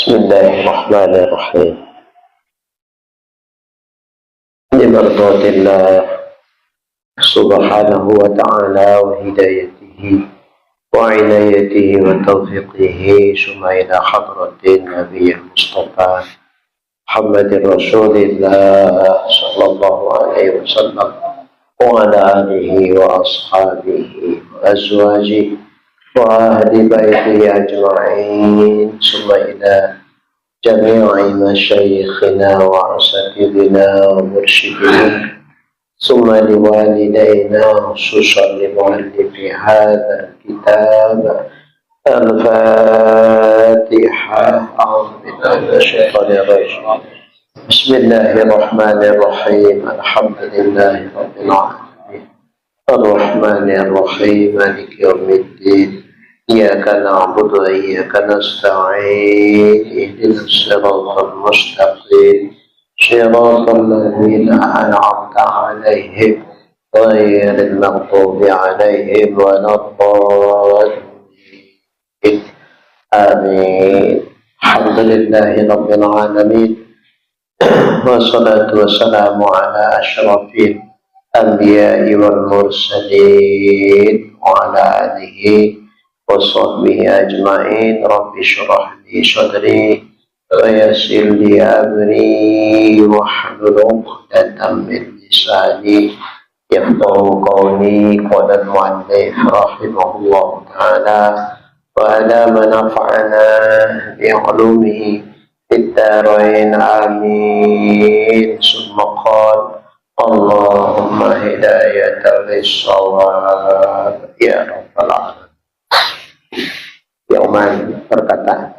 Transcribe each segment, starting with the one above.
Bismillahirrahmanirrahim. Bimardatillah subhanahu wa ta'ala wa hidayatihi wa inayatihi wa taufiqihi summa ila hadratin Nabiyyil Mustafa Muhammadin Rasulillah sallallahu alaihi wasallam wa ala alihi wa ashabihi wa azwajihi wa ahli baitihi ajma'in summa ila جميع مشايخنا وأساتذتنا ومرشدين ثم لوالدينا خصوصا لمؤلف هذا الكتاب الفاتحة. أعوذ بالله من الشيطان الرجيم. بسم الله الرحمن الرحيم. الحمد لله رب العالمين الرحمن الرحيم مالك يوم الدين إياك نعبد وإياك نستعين اهدنا الصراط المستقيم صراط الذين أنعمت عليهم غير المغضوب عليهم ولا الضالين آمين. الحمد لله رب العالمين والصلاة والسلام على أشرف الأنبياء والمرسلين وعلى آله وصحبه أجمعين. رب اشرح لي صدري ويسر لي أمري واحلل عقدة من لساني يفقهوا قولي. قال المؤلف رحمه الله تعالى وأدام نفعنا بعلومه في الدارين آمين. ثم قال اللهم هداية للصواب يا رب العالمين. Yauman perkataan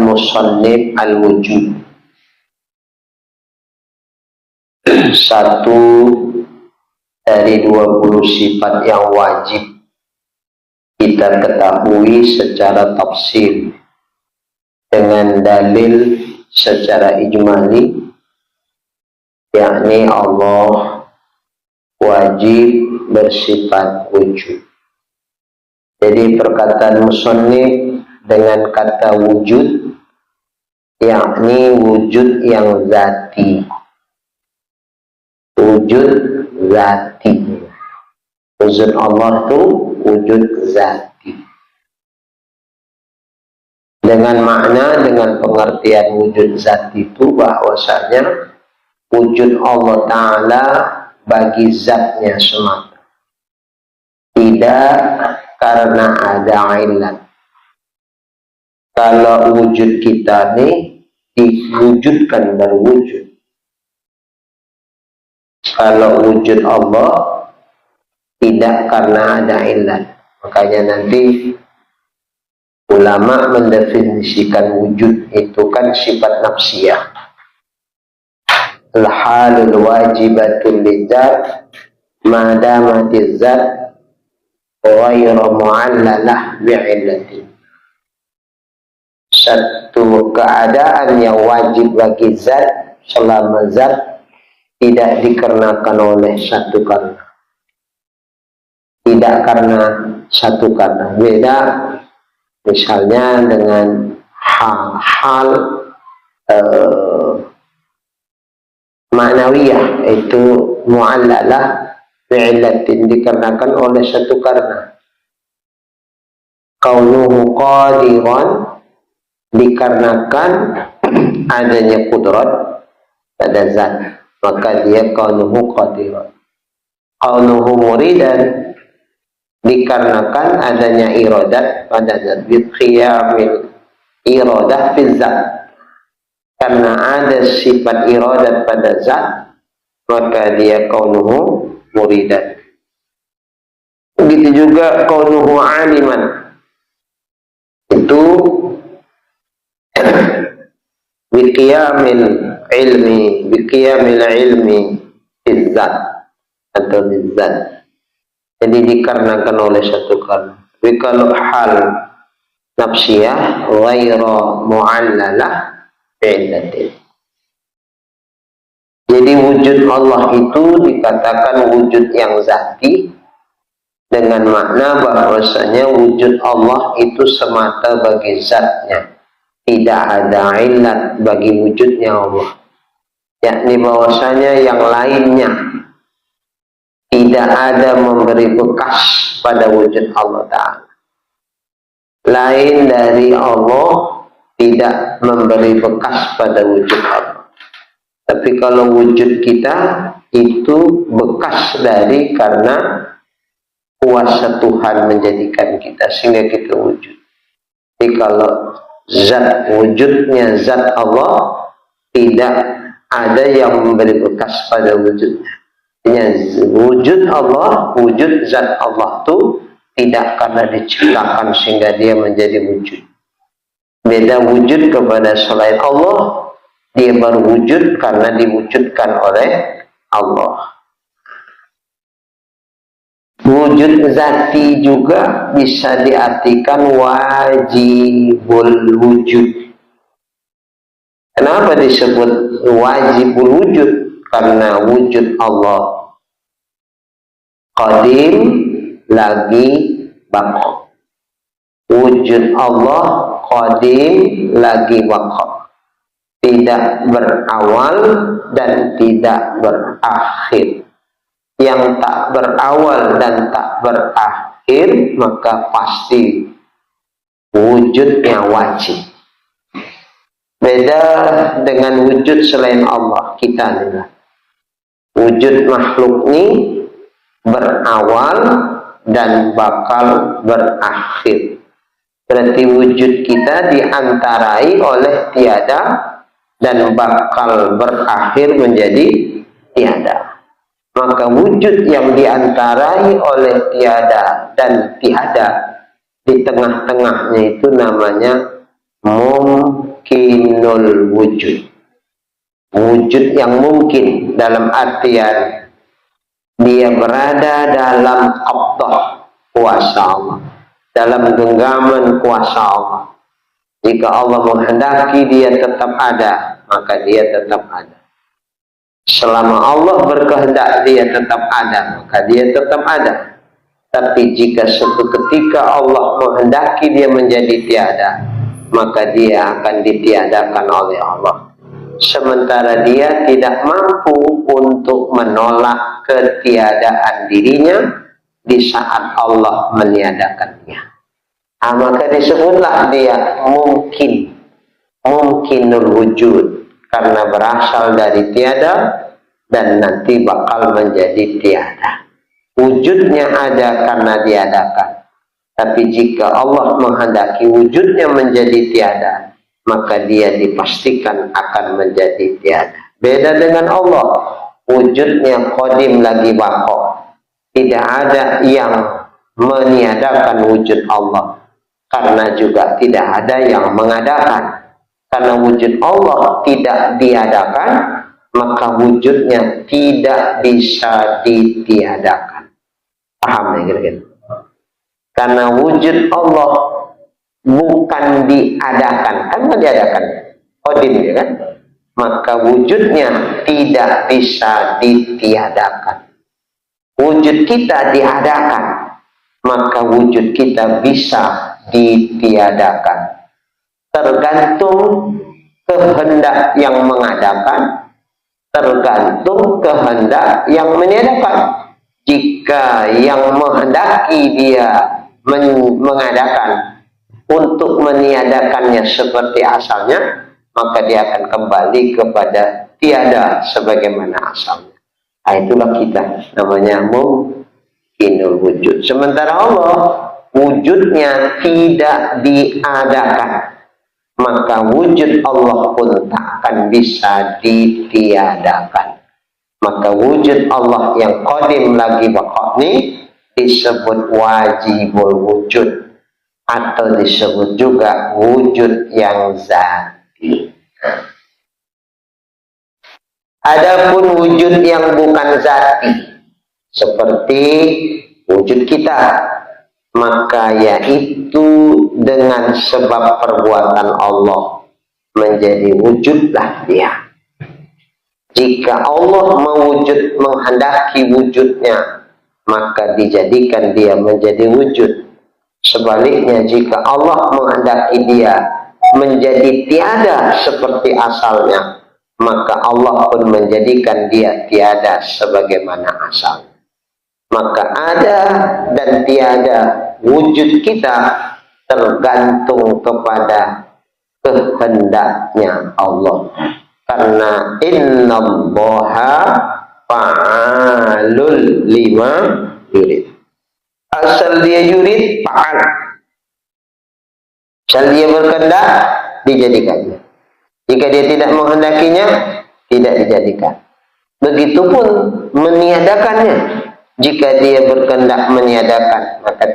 musannif al-wujud. Satu dari 20 sifat yang wajib kita ketahui secara tafsir dengan dalil secara ijmali, yakni Allah wajib bersifat wujud. Jadi perkataan musannif dengan kata wujud, yakni wujud yang zati. Wujud zati. Wujud Allah itu wujud zati. Dengan makna, dengan pengertian wujud zati itu bahwasanya wujud Allah Ta'ala bagi zatnya semata, tidak karena ada ilat. Kalau wujud kita ini diwujudkan berwujud, kalau wujud Allah tidak karena ada ilat. Makanya nanti ulama mendefinisikan wujud itu kan sifat nafsiyah. Al-halul wajibatul lidzat madamatiz zat ghairu mu'allalah bi'illatin. Satu keadaan yang wajib bagi zat selama zat tidak dikarenakan oleh satu karena, tidak karena satu karena. Beda misalnya dengan hal-hal ma'nawiyah, itu mu'allalah bi'illatin, dikarenakan oleh satu karena. Kaunuhu qadiran, dikarenakan adanya kudrat pada zat, maka dia kaunuhu qadiran. Kaunuhu muridan, dikarenakan adanya iradat pada zat, biqiyamil iradah fi zat, karena ada sifat iradat pada zat, maka dia kaunuhu muridan. Begitu juga kaunuhu aliman, itu biqiyamil ilmi bizzat atau bizzat. Jadi dikarenakan oleh satu karena. Tapi kalau hal nafsiyah ghairu mu'allalah bi'illatin. Jadi wujud Allah itu dikatakan wujud yang zati dengan makna bahwasanya wujud Allah itu semata bagi zatnya, tidak ada ilat bagi wujudnya Allah, yakni bahwasanya yang lainnya tidak ada memberi bekas pada wujud Allah Ta'ala. Lain dari Allah tidak memberi bekas pada wujud Allah. Tapi kalau wujud kita itu bekas dari karena kuasa Tuhan menjadikan kita sehingga kita wujud. Jadi kalau zat wujudnya zat Allah, tidak ada yang memberi bekas pada wujudnya. Wujud Allah, wujud zat Allah itu tidak karena diciptakan sehingga dia menjadi wujud. Beda wujud kepada selain Allah, dia baru wujud karena diwujudkan oleh Allah. Wujud zati juga bisa diartikan wajibul wujud. Kenapa disebut wajibul wujud? Karena wujud Allah qadim lagi baqa. Wujud Allah qadim lagi baqa, tidak berawal dan tidak berakhir. Yang tak berawal dan tak berakhir maka pasti wujudnya wajib. Beda dengan wujud selain Allah kita nih. Wujud makhluk ini berawal dan bakal berakhir. Berarti wujud kita diantarai oleh tiada dan bakal berakhir menjadi tiada. Maka wujud yang diantarai oleh tiada dan tiada di tengah-tengahnya itu namanya mungkinul wujud. Wujud yang mungkin dalam artian dia berada dalam qabdah kuasa Allah, dalam genggaman kuasa Allah. Jika Allah menghendaki dia tetap ada, maka dia tetap ada. Selama Allah berkehendak dia tetap ada, maka dia tetap ada. Tapi jika suatu ketika Allah menghendaki dia menjadi tiada, maka dia akan ditiadakan oleh Allah. Sementara dia tidak mampu untuk menolak ketiadaan dirinya di saat Allah meniadakannya. Maka disebutlah dia mungkinul wujud, karena berasal dari tiada dan nanti bakal menjadi tiada. Wujudnya ada karena diadakan. Tapi jika Allah menghendaki wujudnya menjadi tiada, maka dia dipastikan akan menjadi tiada. Beda dengan Allah, wujudnya qadim lagi baqa. Tidak ada yang meniadakan wujud Allah, karena juga tidak ada yang mengadakan. Karena wujud Allah tidak diadakan, maka wujudnya tidak bisa ditiadakan. Paham ya kira-kira? Karena wujud Allah bukan diadakan, kan diadakan, qadim ya kan? Maka wujudnya tidak bisa ditiadakan. Wujud kita diadakan, maka wujud kita bisa ditiadakan. Tergantung kehendak yang mengadakan, tergantung kehendak yang meniadakan. Jika yang menghendaki dia mengadakan untuk meniadakannya seperti asalnya, maka dia akan kembali kepada tiada sebagaimana asalnya. Itulah kita, namanya mungkinul wujud. Sementara Allah wujudnya tidak diadakan, maka wujud Allah pun tak akan bisa ditiadakan. Maka wujud Allah yang qadim lagi baqa ini disebut wajibul wujud, atau disebut juga wujud yang zati. Adapun wujud yang bukan zati, seperti wujud kita, maka yaitu dengan sebab perbuatan Allah menjadi wujudlah dia. Jika Allah menghendaki wujudnya maka dijadikan dia menjadi wujud. Sebaliknya, jika Allah menghendaki dia menjadi tiada seperti asalnya, maka Allah pun menjadikan dia tiada sebagaimana asal. Maka ada dan tiada wujud kita tergantung kepada kehendaknya Allah. Karena innallaha fa'alul lima yurid. Asal dia yurid, fa'al. Asal dia berkehendak, dijadikannya. Jika dia tidak menghendakinya, tidak dijadikan. Begitupun meniadakannya. Jika dia berkehendak meniadakan, maka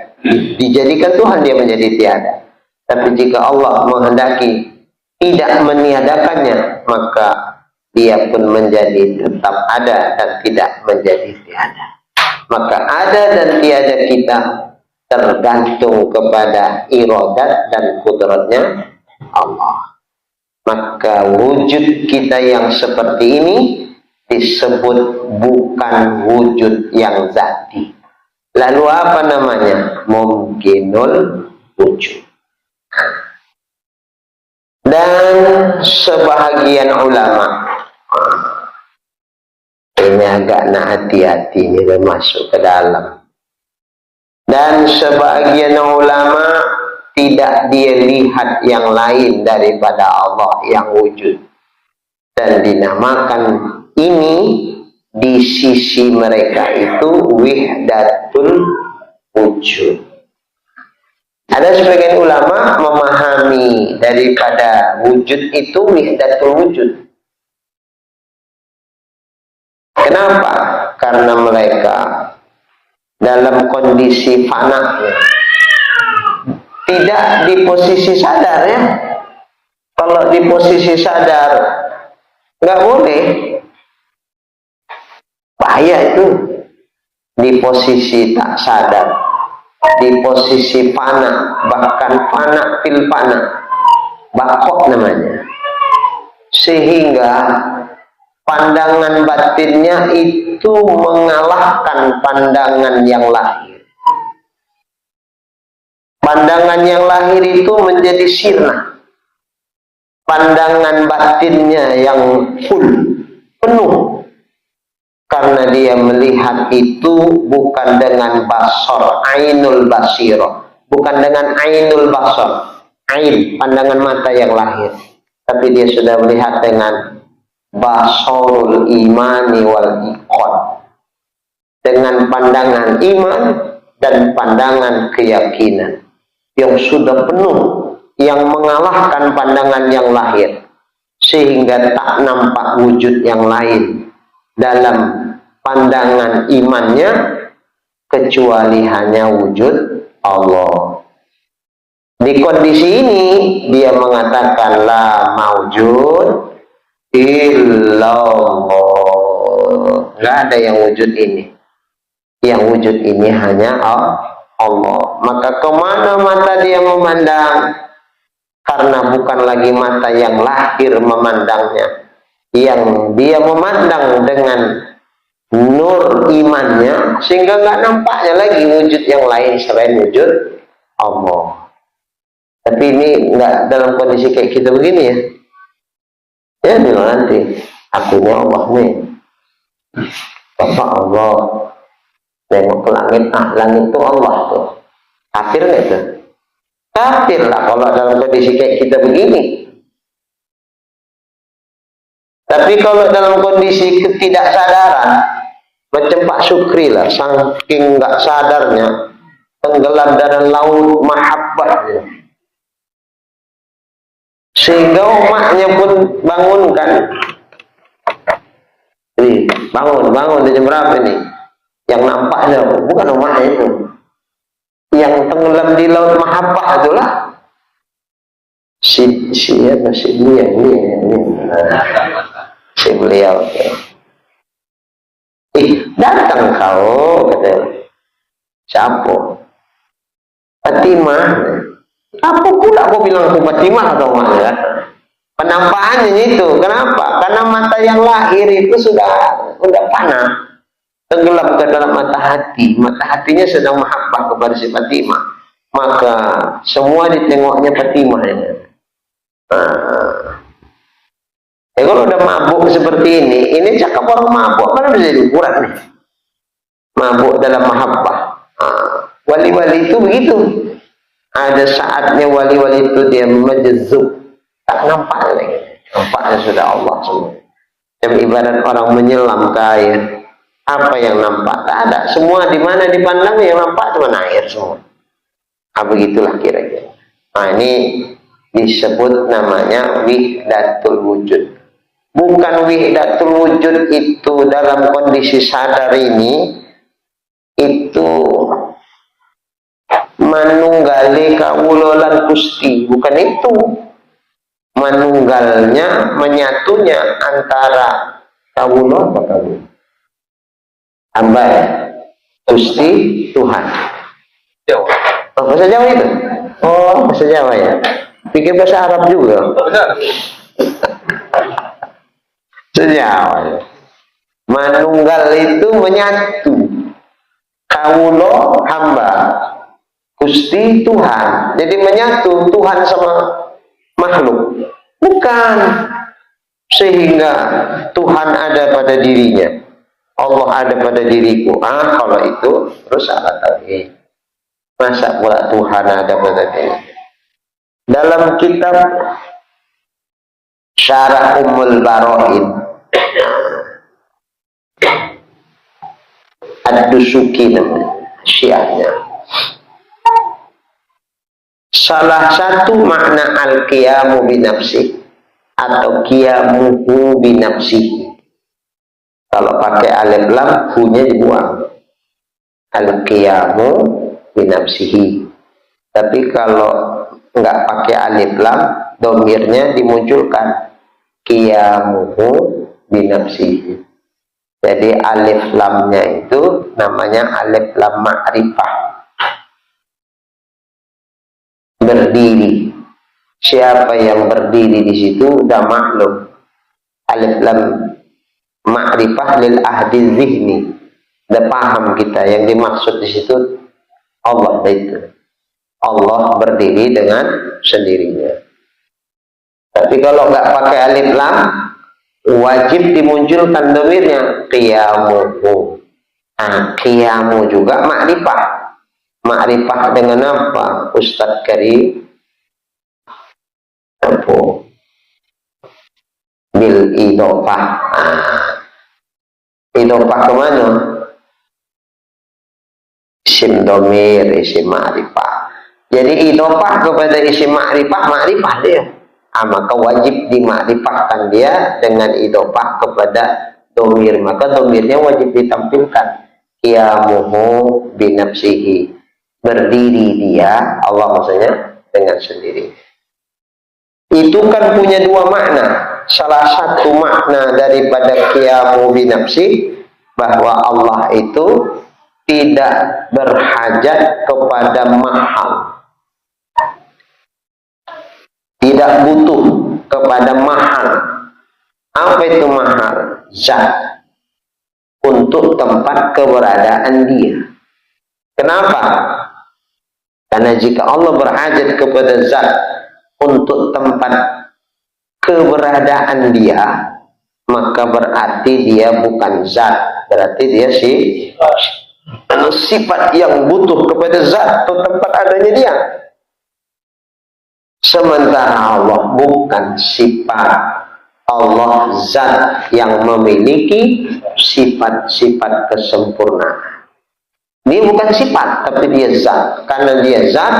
dijadikan Tuhan dia menjadi tiada. Tapi jika Allah menghendaki tidak meniadakannya, maka dia pun menjadi tetap ada dan tidak menjadi tiada. Maka ada dan tiada kita tergantung kepada iradat dan kudratnya Allah. Maka wujud kita yang seperti ini disebut bukan wujud yang zati. Lalu apa namanya? Mungkinul wujud. Dan sebahagian ulama, ini agak nak hati-hati ini masuk ke dalam. Dan sebahagian ulama tidak dia lihat yang lain daripada Allah yang wujud, dan dinamakan ini di sisi mereka itu wihdatul wujud. Ada sebagian ulama memahami daripada wujud itu wihdatul wujud. Kenapa? Karena mereka dalam kondisi fana, tidak di posisi sadar ya. Kalau di posisi sadar nggak boleh, bahaya itu. Di posisi tak sadar, di posisi fana, bahkan fana fil fana, bakok namanya, sehingga pandangan batinnya itu mengalahkan pandangan yang lahir. Pandangan yang lahir itu menjadi sirna, pandangan batinnya yang full, penuh. Karena dia melihat itu bukan dengan basar, ainul basiro, bukan dengan ainul basar, ain, pandangan mata yang lahir, tapi dia sudah melihat dengan basarul imani wal iqon, dengan pandangan iman dan pandangan keyakinan yang sudah penuh, yang mengalahkan pandangan yang lahir, sehingga tak nampak wujud yang lain dalam pandangan imannya kecuali hanya wujud Allah. Di kondisi ini dia mengatakan la maujud illallah, nggak ada yang wujud ini, yang wujud ini hanya Allah. Maka kemana mata dia memandang? Karena bukan lagi mata yang lahir memandangnya, yang dia memandang dengan nur imannya, sehingga nggak nampaknya lagi wujud yang lain selain wujud Allah. Tapi ini nggak dalam kondisi kayak kita begini ya. Ya bilang nanti akunya Allah nih, Bapak Allah, tengok ke langit, langit itu Allah tuh. Kafir nggak tuh? Kafir lah kalau dalam kondisi kayak kita begini. Tapi kalau dalam kondisi ketidaksadaran, macam Pak Sukri lah, saking nggak sadarnya, tenggelam dalam laut mahabbatnya, sehingga umatnya pun bangunkan. Bangun di jam berapa ini? Yang nampaknya bukan umatnya itu, yang tenggelam di laut mahabbah itulah si beliau. Datang kau, kata siapa? Fatimah. Apa pula kau bilang aku Fatimah atau mana? Penampakannya itu. Kenapa? Karena mata yang lahir itu sudah fana. tenggelam ke dalam mata hatinya sedang mahabbah kepada si Fatimah, maka semua ditengoknya Fatimah. Kalau udah mabuk seperti ini cakap orang mabuk, mana bisa jadi ukuran nih? Mabuk dalam mahabbah. Wali-wali itu begitu. Ada saatnya wali-wali itu dia majzub, tak nampak lagi. Nampaknya sudah Allah semua. Yang ibarat orang menyelam ke air. Apa yang nampak? Tak ada. Semua di mana dipandang yang nampak cuma air semua. Begitulah kira-kira. Ini disebut namanya wihdatul wujud. Bukan wihdatul wujud itu dalam kondisi sadar ini itu manunggali kawulolan Gusti, bukan itu. Manunggalnya, menyatunya antara kawulo apa kawulo? Hamba ya? Gusti Tuhan. Jawa. Oh, bahasa Jawa itu? Oh, bahasa Jawa ya. Pikir bahasa Arab juga. Sejawa. Manunggal itu menyatu. Kawulo hamba, Gusti Tuhan. Jadi menyatu Tuhan sama makhluk. Bukan sehingga Tuhan ada pada dirinya, Allah ada pada diriku. Kalau itu terus salah tauhid. Masa pula Tuhan ada pada diri? Dalam kitab Syarah Ummul Bara'in Ad-Dusuki namanya, syiahnya. Salah satu makna al-qiyamu binafsi atau qiyamuhu binafsi. Kalau pakai alif lam, hu-nya dibuang. Al-qiyamu binafsihi. Tapi kalau enggak pakai alif lam, domirnya dimunculkan. Qiyamuhu binafsihi. Jadi alif lamnya itu namanya alif lam ma'rifah. Berdiri. Siapa yang berdiri di situ udah maklum. Alif lam ma'rifah lil ahdi zihni. Udah paham kita yang dimaksud di situ Allah itu. Allah berdiri dengan sendirinya. Tapi kalau nggak pakai alif lam, wajib dimunculkan domirnya qiyamuhu. Qiyamu juga ma'rifah. Ma'rifah dengan apa? Ustadz Karim bil idofah. Idofah kemana? Isim domir, isim ma'rifah. Jadi idofah kepada isim ma'rifah, ma'rifah dia. Maka wajib dimakrifahkan dia dengan idofah kepada domir. Maka domirnya wajib ditampilkan. Qiyamuhu binafsihi. Berdiri dia, Allah maksudnya, dengan sendiri. Itu kan punya dua makna. Salah satu makna daripada qiyamu binafsi, bahwa Allah itu tidak berhajat kepada mahal. Tidak butuh kepada mahal. Apa itu mahal? Zat. Untuk tempat keberadaan dia. Kenapa? Karena jika Allah berhajat kepada zat untuk tempat keberadaan dia, maka berarti dia bukan zat. Berarti dia sifat yang butuh kepada zat atau tempat adanya dia. Sementara Allah bukan sifat. Allah zat yang memiliki sifat-sifat kesempurnaan. Dia bukan sifat, tapi dia zat. Karena dia zat,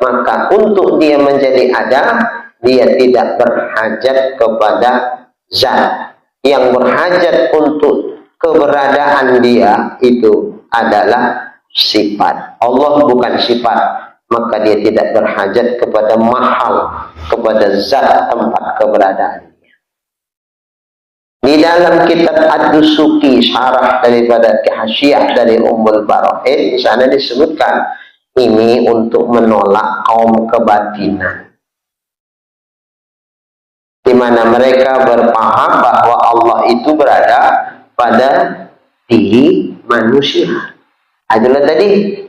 maka untuk dia menjadi ada, dia tidak berhajat kepada zat. Yang berhajat untuk keberadaan dia itu adalah sifat. Allah bukan sifat, maka dia tidak berhajat kepada mahal, kepada zat tempat keberadaan. Di dalam kitab Ad-Dusuki, syarah daripada Hasyiah dari Ummul Bara'in, di sana disebutkan ini untuk menolak kaum kebatinan, di mana mereka berpaham bahwa Allah itu berada pada diri manusia. Adalah tadi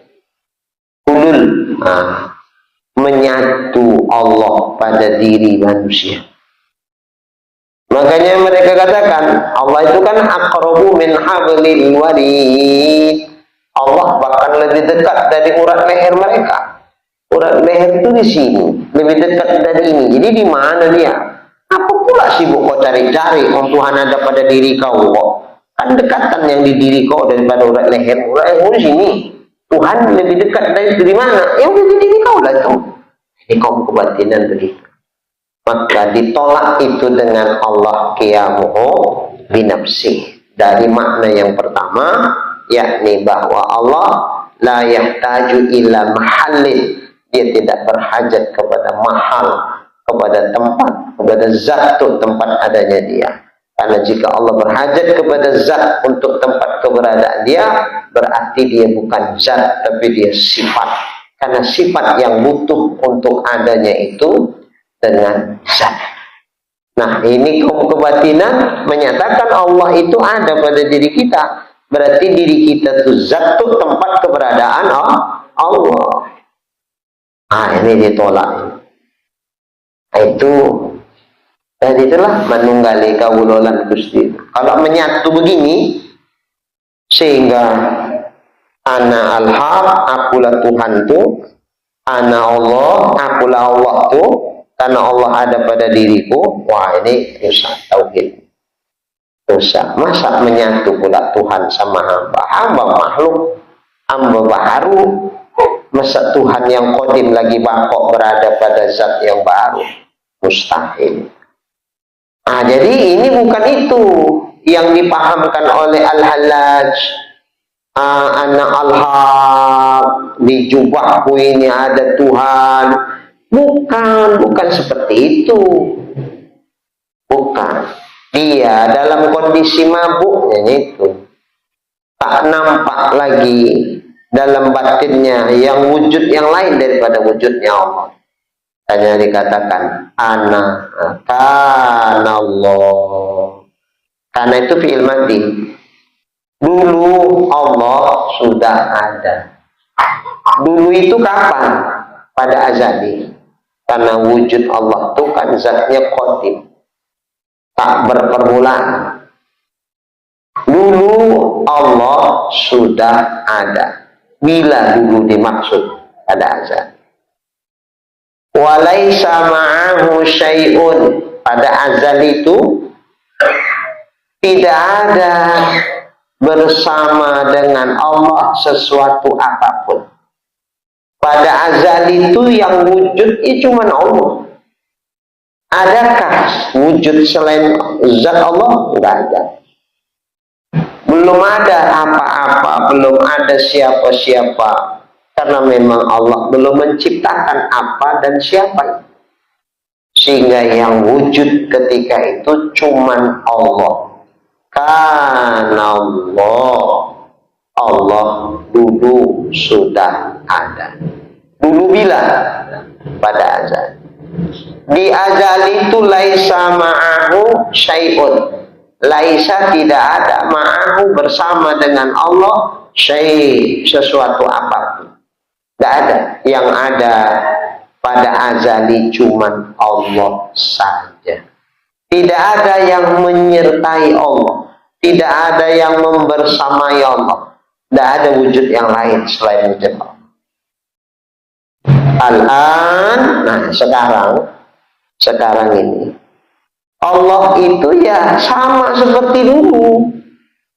hulul, menyatu Allah pada diri manusia. Makanya mereka katakan Allah itu kan aqrabu min hablil warid. Allah bahkan lebih dekat dari urat leher mereka. Urat leher itu di sini, lebih dekat dari ini. Jadi di mana dia? Apa pula sibuk kau cari-cari? Tuhan ada pada diri kau kok. Kan dekatan yang di diri kau daripada urat leher. Urat leher di sini. Tuhan lebih dekat dari mana? Yang di diri kau lah itu. Ini kaum kebatinan begitu. Maka ditolak itu dengan Allah qiyamuhu binafsih. Dari makna yang pertama, yakni bahwa Allah la yahtaju ila mahallin. Dia tidak berhajat kepada mahal, kepada tempat, kepada zat untuk tempat adanya dia. Karena jika Allah berhajat kepada zat untuk tempat keberadaan dia, berarti dia bukan zat, tapi dia sifat. Karena sifat yang butuh untuk adanya itu dengan zat. Nah, ini kaum kebatinan menyatakan Allah itu ada pada diri kita. Berarti diri kita itu zat itu tempat keberadaan Allah. Ini ditolak. Itu dan itulah manunggali kawulolan Gusti. Kalau menyatu begini sehingga ana al-haq, akulah Tuhan tu, ana Allah, akulah Allah tu, karena Allah ada pada diriku. Wah, ini rusak tauhid. Rusak. Masa menyatu pula Tuhan sama hamba? Hamba makhluk, hamba baru. Masa Tuhan yang qadim lagi bangkok berada pada zat yang baru? Mustahil. Jadi ini bukan itu yang dipahamkan oleh Al-Hallaj. Anak al-haq, di jubahku ini ada Tuhan. Bukan seperti itu. Bukan. Dia dalam kondisi mabuknya itu tak nampak lagi dalam batinnya yang wujud yang lain daripada wujudnya Allah. Hanya dikatakan ana kana Allah. Karena itu fi'il mati. Dulu Allah sudah ada. Dulu itu kapan? Pada azali. Karena wujud Allah itu kan zatnya qadim, tak berpermulaan. Dulu Allah sudah ada. Bila dulu dimaksud pada azal. Walaisa ma'ahu syai'un. Pada azal itu tidak ada bersama dengan Allah sesuatu apapun. Pada azal itu yang wujud itu cuma Allah. Adakah wujud selain zat Allah? Tidak ada. Belum ada apa-apa, belum ada siapa-siapa. Karena memang Allah belum menciptakan apa dan siapa. Sehingga yang wujud ketika itu cuma Allah. Karena Allah dulu sudah ada. Dulu bila? Pada azal. Di azal itu laisa ma'ahu syai'un. Laisa tidak ada ma'ahu bersama dengan Allah syai' sesuatu apapun. Tidak ada. Yang ada pada azali cuman Allah saja. Tidak ada yang menyertai Allah. Tidak ada yang membersamai Allah. Tidak ada wujud yang lain selain wujud Allah. Sekarang ini Allah itu ya sama seperti dulu.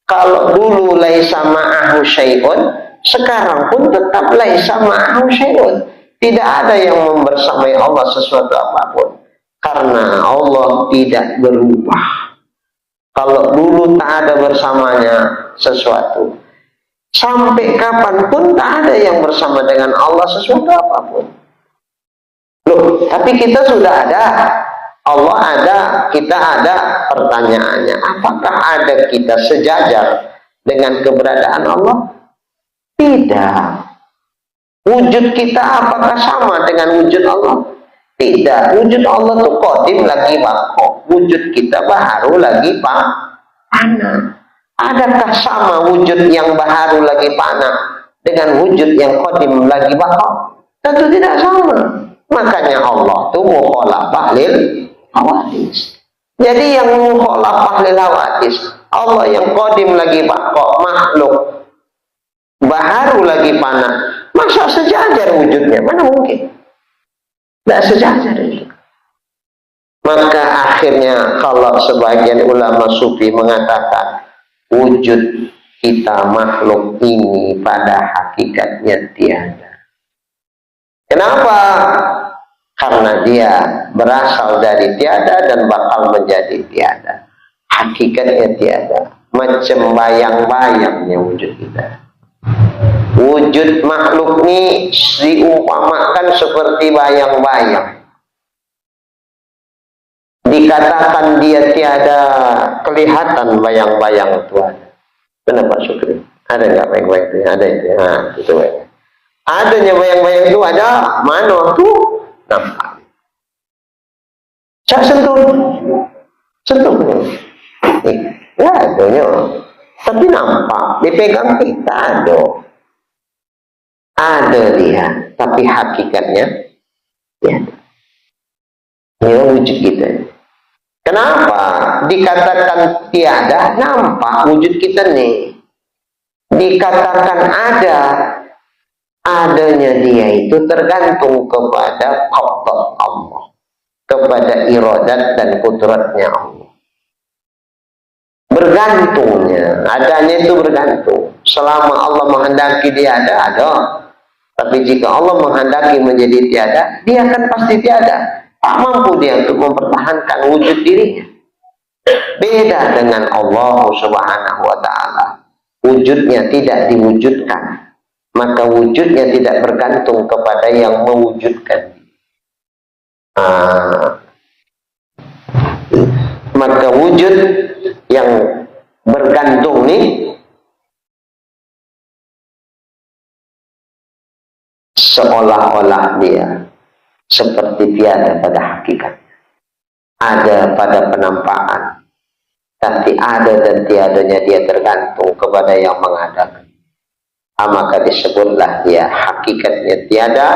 Kalau dulu laisa ma'ahu syai'un, sekarang pun tetap laisa ma'ahu syai'un. Tidak ada yang membersamai Allah sesuatu apapun. Karena Allah tidak berubah. Kalau dulu tak ada bersamanya sesuatu, sampai kapanpun tak ada yang bersama dengan Allah sesuatu apapun. Loh, tapi kita sudah ada. Allah ada, kita ada. Pertanyaannya, apakah ada kita sejajar dengan keberadaan Allah? Tidak. Wujud kita apakah sama dengan wujud Allah? Tidak. Wujud Allah itu qadim lagi bako. Wujud kita baru lagi fana. Adakah sama wujud yang baharu lagi fana dengan wujud yang qadim lagi baqa? Tentu tidak sama. Makanya Allah itu mukhalafah lil hawadis. Jadi yang mukhalafah lil hawadis, Allah yang qadim lagi baqa, makhluk baharu lagi fana, masa sejajar wujudnya? Mana mungkin? Tidak sejajar itu. Maka akhirnya kalau sebagian ulama sufi mengatakan wujud kita makhluk ini pada hakikatnya tiada. Kenapa? Karena dia berasal dari tiada dan bakal menjadi tiada. Hakikatnya tiada. Macam bayang-bayangnya wujud kita. Wujud makhluk ini diumpamakan seperti bayang-bayang. Dikatakan dia tiada kelihatan bayang-bayang Tuhan. Kenapa Syukri? Ada nggak bayang-bayang itu? Ada itu. Nah, itu bayang. Adanya bayang-bayang itu ada. Mana tuh? Nampak. Saya sentuh. Sentuh. Ya adanya. Tapi nampak. Dipegang kita ada. Ada dia. Tapi hakikatnya tiada. Ini wujud kita. Kenapa dikatakan tiada? Nampak wujud kita nih. Dikatakan ada, adanya dia itu tergantung kepada qadar Allah, kepada iradat dan kudratnya Allah. Bergantungnya, adanya itu bergantung. Selama Allah menghendaki dia ada. Tapi jika Allah menghendaki menjadi tiada, dia akan pasti tiada. Tak mampu dia untuk mempertahankan wujud dirinya. Beda dengan Allah Subhanahu wa ta'ala. Wujudnya tidak diwujudkan. Maka wujudnya tidak bergantung kepada yang mewujudkan. Maka wujud yang bergantung nih seolah-olah dia seperti tiada pada hakikatnya. Ada pada penampakan, tapi ada dan tiadanya dia tergantung kepada yang mengadakan. Maka disebutlah dia hakikatnya tiada,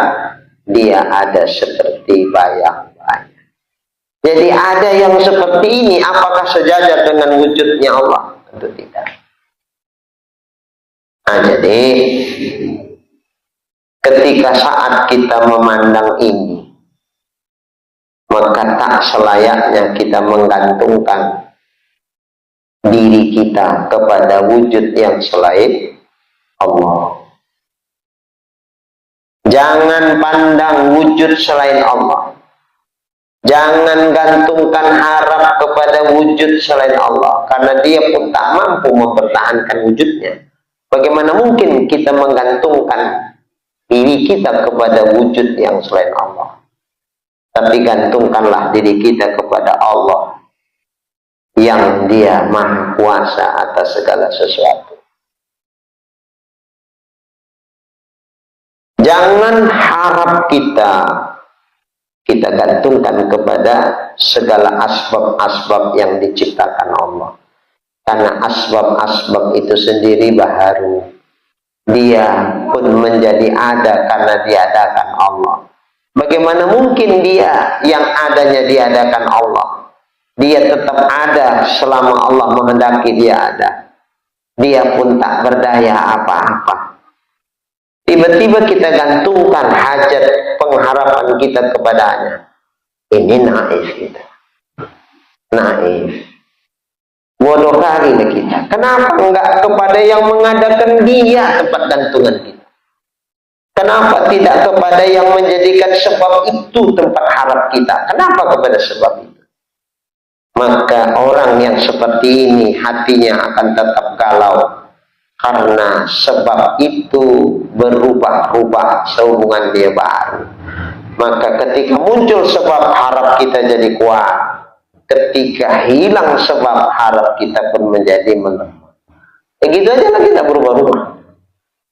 dia ada seperti bayang-bayang. Jadi ada yang seperti ini, apakah sejajar dengan wujudnya Allah? Tentu tidak. Nah, jadi ketika saat kita memandang ini, maka tak selayaknya kita menggantungkan diri kita kepada wujud yang selain Allah. Jangan pandang wujud selain Allah. Jangan gantungkan harap kepada wujud selain Allah, karena dia pun tak mampu mempertahankan wujudnya. Bagaimana mungkin kita menggantungkan diri kita kepada wujud yang selain Allah? Tapi gantungkanlah diri kita kepada Allah yang dia maha kuasa atas segala sesuatu. Jangan harap kita gantungkan kepada segala asbab-asbab yang diciptakan Allah. Karena asbab-asbab itu sendiri baharu. Dia pun menjadi ada karena diadakan Allah. Bagaimana mungkin dia yang adanya diadakan Allah? Dia tetap ada selama Allah menghendaki dia ada. Dia pun tak berdaya apa-apa. Tiba-tiba kita gantungkan hajat pengharapan kita kepadanya. Ini naif kita. Naif. Bodoh kali kita. Kenapa enggak kepada yang mengadakan dia tempat gantungan kita? Kenapa tidak kepada yang menjadikan sebab itu tempat harap kita? Kenapa kepada sebab itu? Maka orang yang seperti ini hatinya akan tetap galau. Karena sebab itu berubah-ubah sehubungan dia baru. Maka ketika muncul sebab harap kita jadi kuat. Ketika hilang sebab harap kita pun menjadi melemah. Begitu aja lah kita berubah-ubah.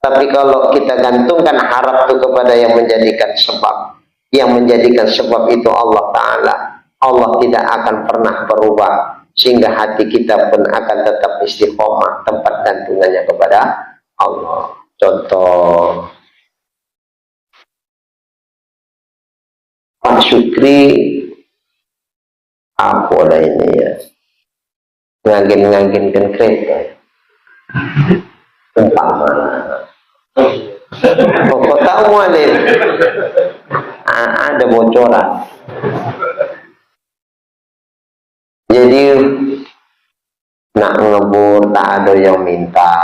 Tapi kalau kita gantungkan harap itu kepada yang menjadikan sebab. Yang menjadikan sebab itu Allah Ta'ala. Allah tidak akan pernah berubah. sehingga hati kita pun akan tetap istiqomah, tempat gantungannya kepada Allah. Contoh, Pak Syukri apa lah ini ya, ngagin-ngaginkan kereta umpama kok tahu Alif ada bocoran. Jadi nak ngebur tak ada yang minta.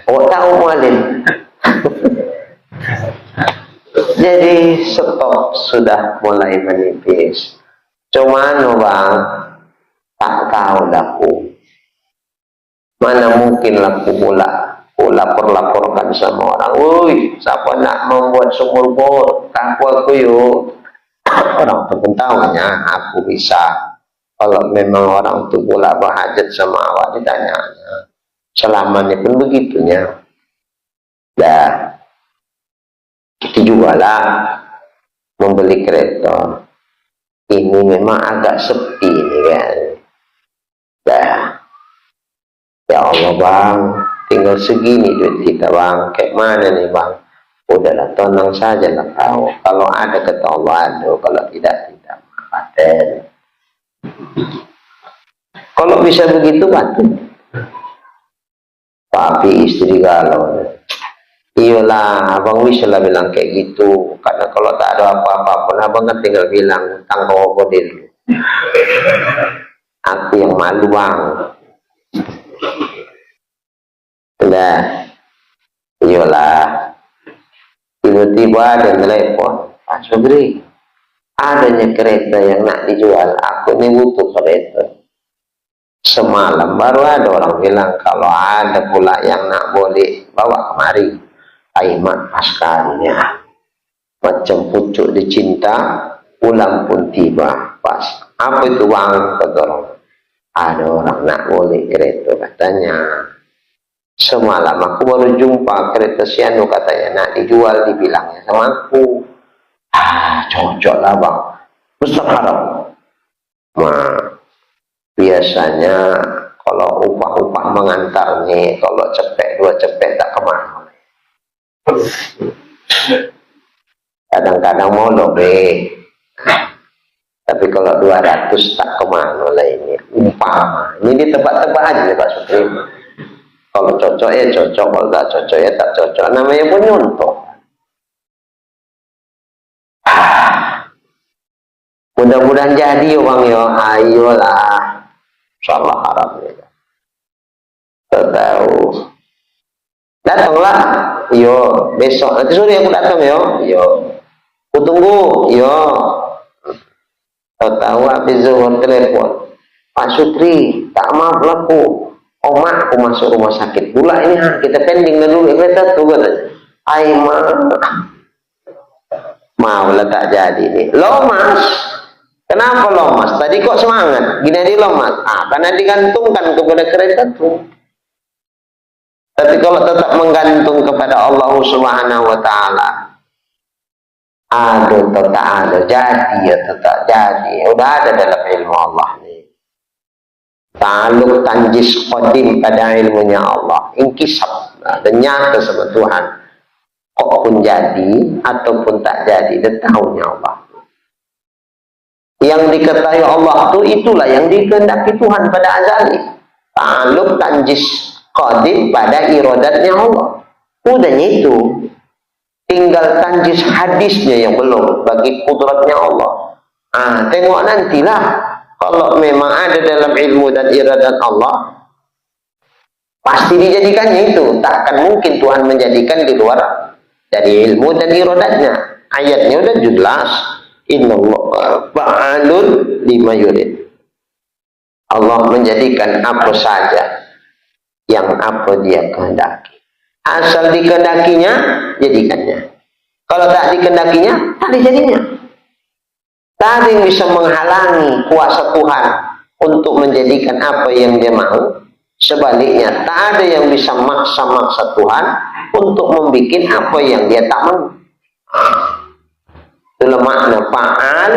Oh tahu Alif. Jadi stok sudah mulai menipis. Cuman bang, tak tahu laku. Mana mungkin laku pula lapor-laporkan sama orang. Woi, siapa nak membuat sumur bor? Aku yuk. Orang tu pun tahunya aku bisa. Kalau memang orang tu pula berhajat sama awak, ditanya. Selamanya pun begitunya. Dah. Kita juga lah membeli kereta. Ini memang agak sepi ni kan. Dah. Ya Allah bang, tinggal segini duit kita bang. Kayak mana nih bang? Udahlah tenang saja lah kau. Kalau ada kata Allah ada, kalau tidak paten. Kalau bisa begitu batu. Tapi istri galau. Iyalah, abang bisa lah bilang kayak gitu. Karena kalau tak ada apa-apa pun, abang kan tinggal bilang tentang kau dulu. Aku yang malu bang. Sudah, iyalah. Tiba-tiba ada telepon, Pak Sobri, adanya kereta yang nak dijual. Aku ini butuh kereta. Semalam baru ada orang bilang kalau ada pula yang nak boleh bawa kemari. Aiman paskannya macam pucuk dicinta, pulang pun tiba pas. Apa itu bang? Kata ada orang nak boleh kereta katanya. Semalam aku baru jumpa kereta sianu katanya nak dijual, dibilangnya sama aku. Cocok lah bang. Besar harap. Biasanya kalau upah-upah mengantar nih, kalau cepet 2 cepet tak kemana. Kadang-kadang mau lebih. Tapi kalau 200 tak kemana lah ini. Umpama. Ini di tebak-tebak aja Pak Sutri. Kalau cocok ya cocok, kalau tak cocok ya tak cocok. Namanya pun nyontok. Mudah-mudahan jadi ya bang ya. Ayolah. Salah harapnya. Tahu. Datanglah. Yo, besok. Nanti sore aku datang yo. Yo. Aku tunggu. Yo. Tahu habis zuhur telepon. Pak Sutri, tak maaf laku. Oma aku masuk rumah sakit pula ini. Kita pending dulu kereta tuh katanya. Aiman. Mau lah tak jadi nih. Lomas. Kenapa lomas? Tadi kok semangat? Gini di lomas. Karena digantungkan kepada kereta tuh. Tapi kalau tetap menggantung kepada Allah Subhanahu wa Ta'ala, ada tetap ada, jadi ya tetap jadi. Udah ada dalam ilmu Allah nih. Ta'aluk tanjis qadim pada ilmunya Allah. Inkisab dan nyata sama Tuhan. Kok pun jadi ataupun tak jadi, dan tahunya Allah. Yang diketahui Allah itu itulah yang dikehendaki Tuhan pada azali. Ta'aluk tanjis qadim pada iradatnya Allah. Udahnya itu. Tinggal tanjis hadisnya yang belum bagi kudratnya Allah. Tengok nantilah. Kalau memang ada dalam ilmu dan iradat Allah, pasti dijadikannya itu. Tak akan mungkin Tuhan menjadikan di luar dari ilmu dan iradatnya. Ayatnya udah jelas. Innallaha fa'alun lima yurid. Allah menjadikan apa saja yang apa dia kehendaki. Asal dikehendakinya, jadikannya. Kalau tak dikehendakinya, tak dijadinya. Tak ada yang bisa menghalangi kuasa Tuhan untuk menjadikan apa yang dia mau. Sebaliknya, tak ada yang bisa maksa-maksa Tuhan untuk membuat apa yang dia tak mau. Itulah makna fa'al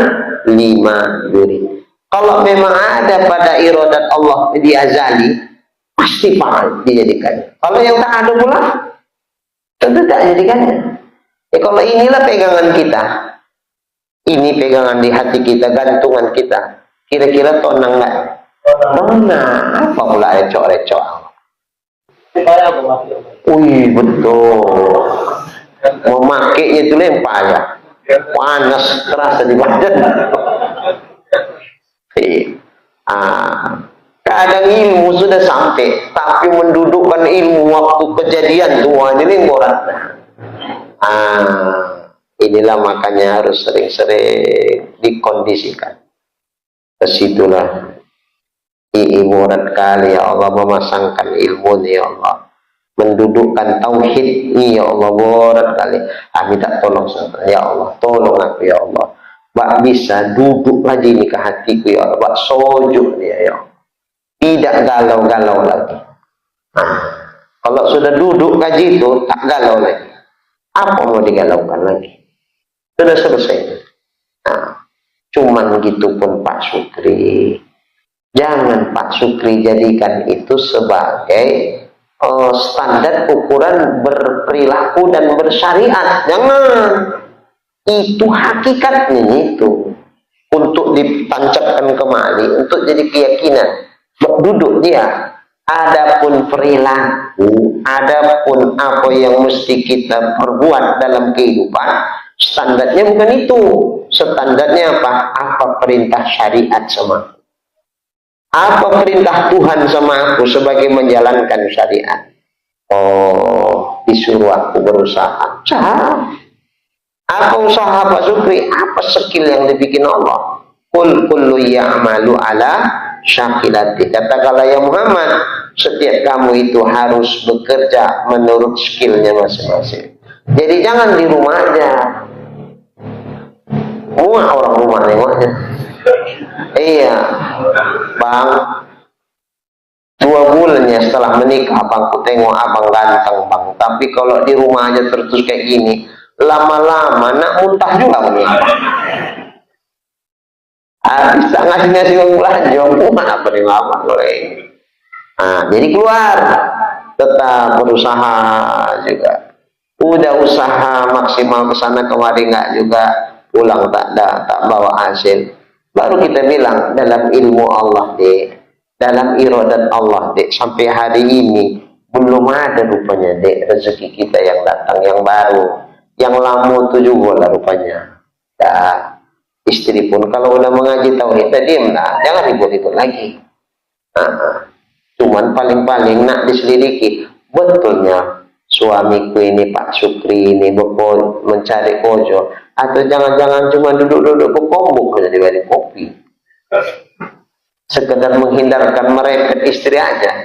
lima yurid. Kalau memang ada pada iradat Allah di azali, pasti fa'al dijadikannya. Kalau yang tak ada pula, tentu tak jadikannya. Ya kalau inilah pegangan kita, ini pegangan di hati kita, gantungan kita, kira-kira tonang nggak? Tonang. Apa pula recok-recok? Wih, betul. Memakainya itu lempar ya. Panas terasa di badan. Kadang ilmu sudah sampai, tapi mendudukkan ilmu waktu kejadian tua ini berat. Inilah makanya harus sering-sering dikondisikan. Kesitulah ibarat kali ya Allah memasangkan ilmu nih ya Allah, mendudukkan tauhid nih ya Allah, berat kali. Minta tolong ya Allah, tolong aku ya Allah. Bak bisa duduk lagi ini ke hatiku ya Allah, bak sojuk dia ya Allah. Tidak galau-galau lagi. Kalau sudah duduk kaji itu tak galau lagi. Apa mau digalaukan lagi? Sudah selesai. Cuman gitu pun Pak Sukri. Jangan Pak Sukri jadikan itu sebagai standar ukuran berperilaku dan bersyariat. Jangan. Itu hakikatnya itu untuk ditancapkan kembali, untuk jadi keyakinan. Duduk dia. Adapun perilaku, adapun apa yang mesti kita perbuat dalam kehidupan, standarnya bukan itu. Standarnya apa? Apa perintah syariat sama aku? Apa perintah Tuhan sama aku sebagai menjalankan syariat? Oh, disuruh aku berusaha. Apa usaha Pak Sukri? Apa skill yang dibikin Allah? Kullu ya'malu ala syakilati. Katakanlah ya Muhammad, setiap kamu itu harus bekerja menurut skillnya masing-masing. Jadi jangan di rumah aja. Muak orang rumah nengoknya. Iya, Bang. 2 bulannya setelah menikah, Bang, aku tengok abang ganteng, Bang. Tapi kalau di rumah aja terus kayak gini, lama-lama nak muntah juga punya. Bisa ngasih uang belanja, apa nih lama kalau ini. Jadi keluar, tetap berusaha juga. Udah usaha maksimal kesana kemari nggak juga, pulang tak bawa hasil. Baru kita bilang dalam ilmu Allah dek, dalam iradat Allah dek, sampai hari ini belum ada rupanya dek rezeki kita yang datang yang baru. Yang lama itu juga lah rupanya. Istri pun kalau udah mengaji tauhid, diam lah, jangan ribut-ribut lagi. Cuman paling-paling nak diselidiki, betulnya suamiku ini Pak Sukri ini mencari kojo, atau jangan-jangan cuma duduk-duduk berkombuk aja di balik kopi, sekedar menghindarkan merepet istri aja.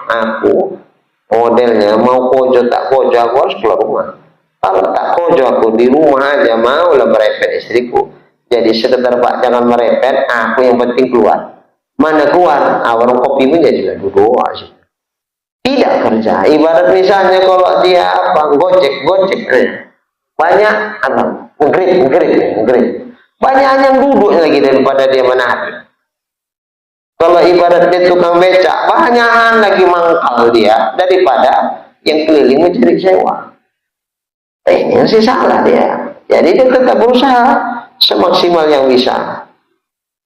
Aku modelnya mau kojo tak kojo aku harus keluar rumah. Kalau tak kojo aku di rumah aja mau lah merepet istriku. Jadi sekedar Pak jangan merepet, aku yang penting keluar. Mana keluar? Warung kopi pun jadi duduk aja. Tidak kerja. Ibarat misalnya kalau dia gojek, banyak nggerit. Banyak yang duduk lagi daripada dia menarik. Kalau ibarat dia tukang becak, banyak lagi mangkal dia daripada yang keliling mencari sewa. Ini masih salah dia. Jadi dia tetap berusaha semaksimal yang bisa.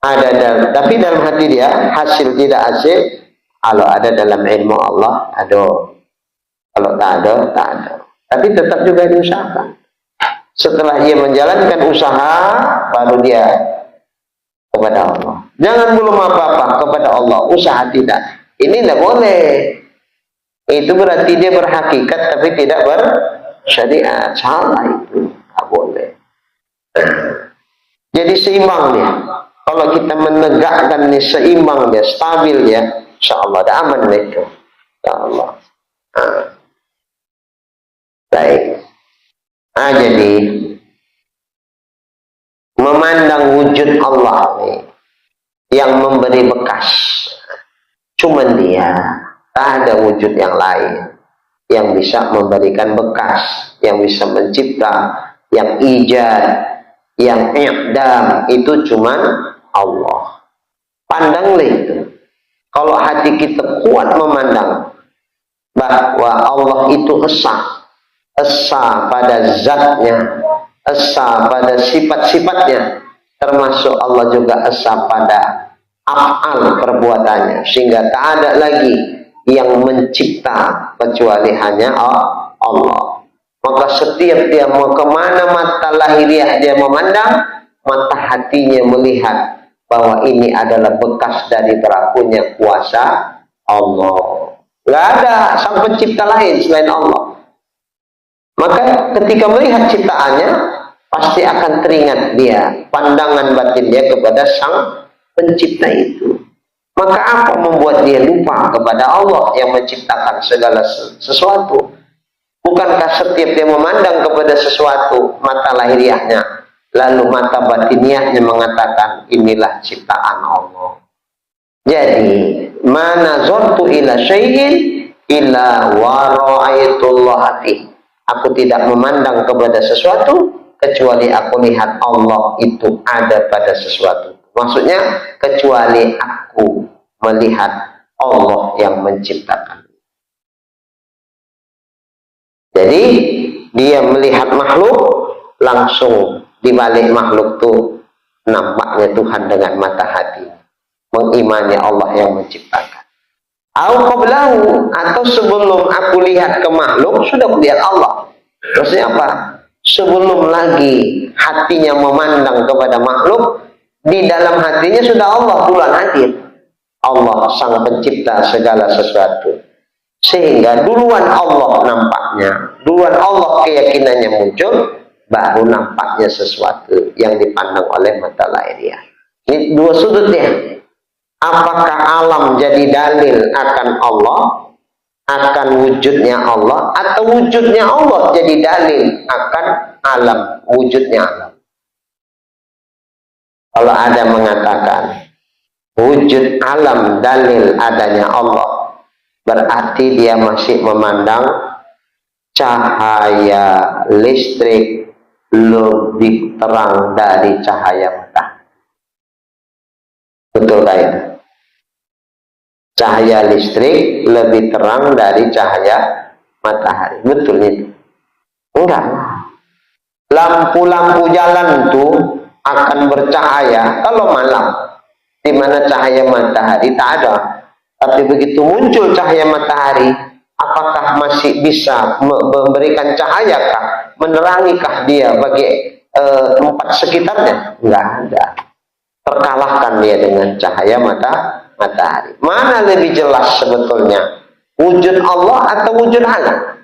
Tapi dalam hati dia hasil tidak hasil. Kalau ada dalam ilmu Allah, ada. Kalau tak ada. Tapi tetap juga diusahakan. Setelah dia menjalankan usaha, baru dia kepada Allah. Jangan belum apa-apa kepada Allah, usaha tidak. Ini tidak boleh. Itu berarti dia berhakikat tapi tidak bersyariat. Salah itu, tidak boleh. Jadi seimbang dia. Kalau kita menegakkan ini seimbang dia, stabil dia, insyaallah ada aman itu. Insyaallah. Baik. Jadi memandang wujud Allah nih, yang memberi bekas. Cuman dia, tak ada wujud yang lain yang bisa memberikan bekas, yang bisa mencipta, yang ijad, yang i'dam, itu cuman Allah. Pandanglah itu. Kalau hati kita kuat memandang bahwa Allah itu esa pada zatnya, esa pada sifat-sifatnya, termasuk Allah juga esa pada af'al perbuatannya, sehingga tak ada lagi yang mencipta kecuali hanya Allah. Maka setiap dia mau kemana mata lahiriah dia memandang, mata hatinya melihat bahwa ini adalah bekas dari berlakunya kuasa Allah. Gak ada sang pencipta lain selain Allah. Maka ketika melihat ciptaannya, pasti akan teringat dia, pandangan batin dia kepada sang pencipta itu. Maka apa membuat dia lupa kepada Allah yang menciptakan segala sesuatu? Bukankah setiap dia memandang kepada sesuatu, mata lahiriahnya, lalu mata batiniahnya mengatakan inilah ciptaan Allah. Jadi, mana zortu ila syai'in illa wa ra'aitullah fi. Aku tidak memandang kepada sesuatu kecuali aku lihat Allah itu ada pada sesuatu. Maksudnya kecuali aku melihat Allah yang menciptakan. Jadi dia melihat makhluk, langsung di balik makhluk itu nampaknya Tuhan dengan mata hati, mengimani Allah yang menciptakan. Atau sebelum aku lihat ke makhluk, sudah aku lihat Allah. Maksudnya apa? Sebelum lagi hatinya memandang kepada makhluk, di dalam hatinya sudah Allah duluan hadir. Allah sang pencipta segala sesuatu. Sehingga duluan Allah nampaknya, duluan Allah keyakinannya muncul, baru nampaknya sesuatu yang dipandang oleh mata lahiriah. Ini dua sudutnya. Apakah alam jadi dalil akan Allah, akan wujudnya Allah, atau wujudnya Allah jadi dalil akan alam, wujudnya alam? Kalau ada mengatakan wujud alam dalil adanya Allah, berarti dia masih memandang cahaya listrik lebih terang dari cahaya matahari. Betulkah itu? Cahaya listrik lebih terang dari cahaya matahari. Betul itu? Enggak. Lampu-lampu jalan itu akan bercahaya kalau malam, di mana cahaya matahari tak ada. Tapi begitu muncul cahaya matahari, apakah masih bisa memberikan cahayakah, menerangikah dia bagi tempat sekitarnya? Enggak ada. Terkalahkan dia dengan cahaya matahari. Mana lebih jelas sebetulnya? Wujud Allah atau wujud alam?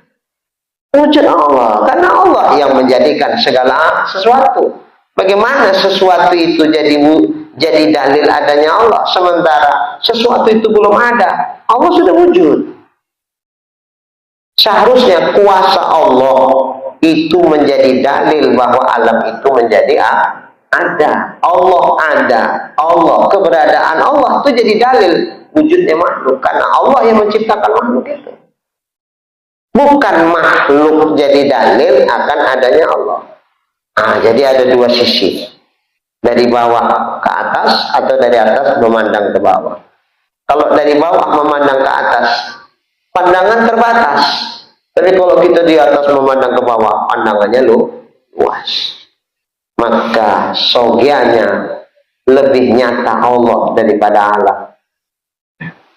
Wujud Allah. Karena Allah yang menjadikan segala sesuatu. Bagaimana sesuatu itu jadi dalil adanya Allah, sementara sesuatu itu belum ada? Allah sudah wujud. Seharusnya kuasa Allah itu menjadi dalil bahwa alam itu menjadi ada. Allah ada. Allah, keberadaan Allah itu jadi dalil wujudnya makhluk. Karena Allah yang menciptakan makhluk itu. Bukan makhluk jadi dalil akan adanya Allah. Nah, jadi ada dua sisi. Dari bawah ke atas atau dari atas memandang ke bawah. Kalau dari bawah memandang ke atas, pandangan terbatas. Tapi kalau kita di atas memandang ke bawah, pandangannya luas. Maka sogianya lebih nyata Allah daripada alam.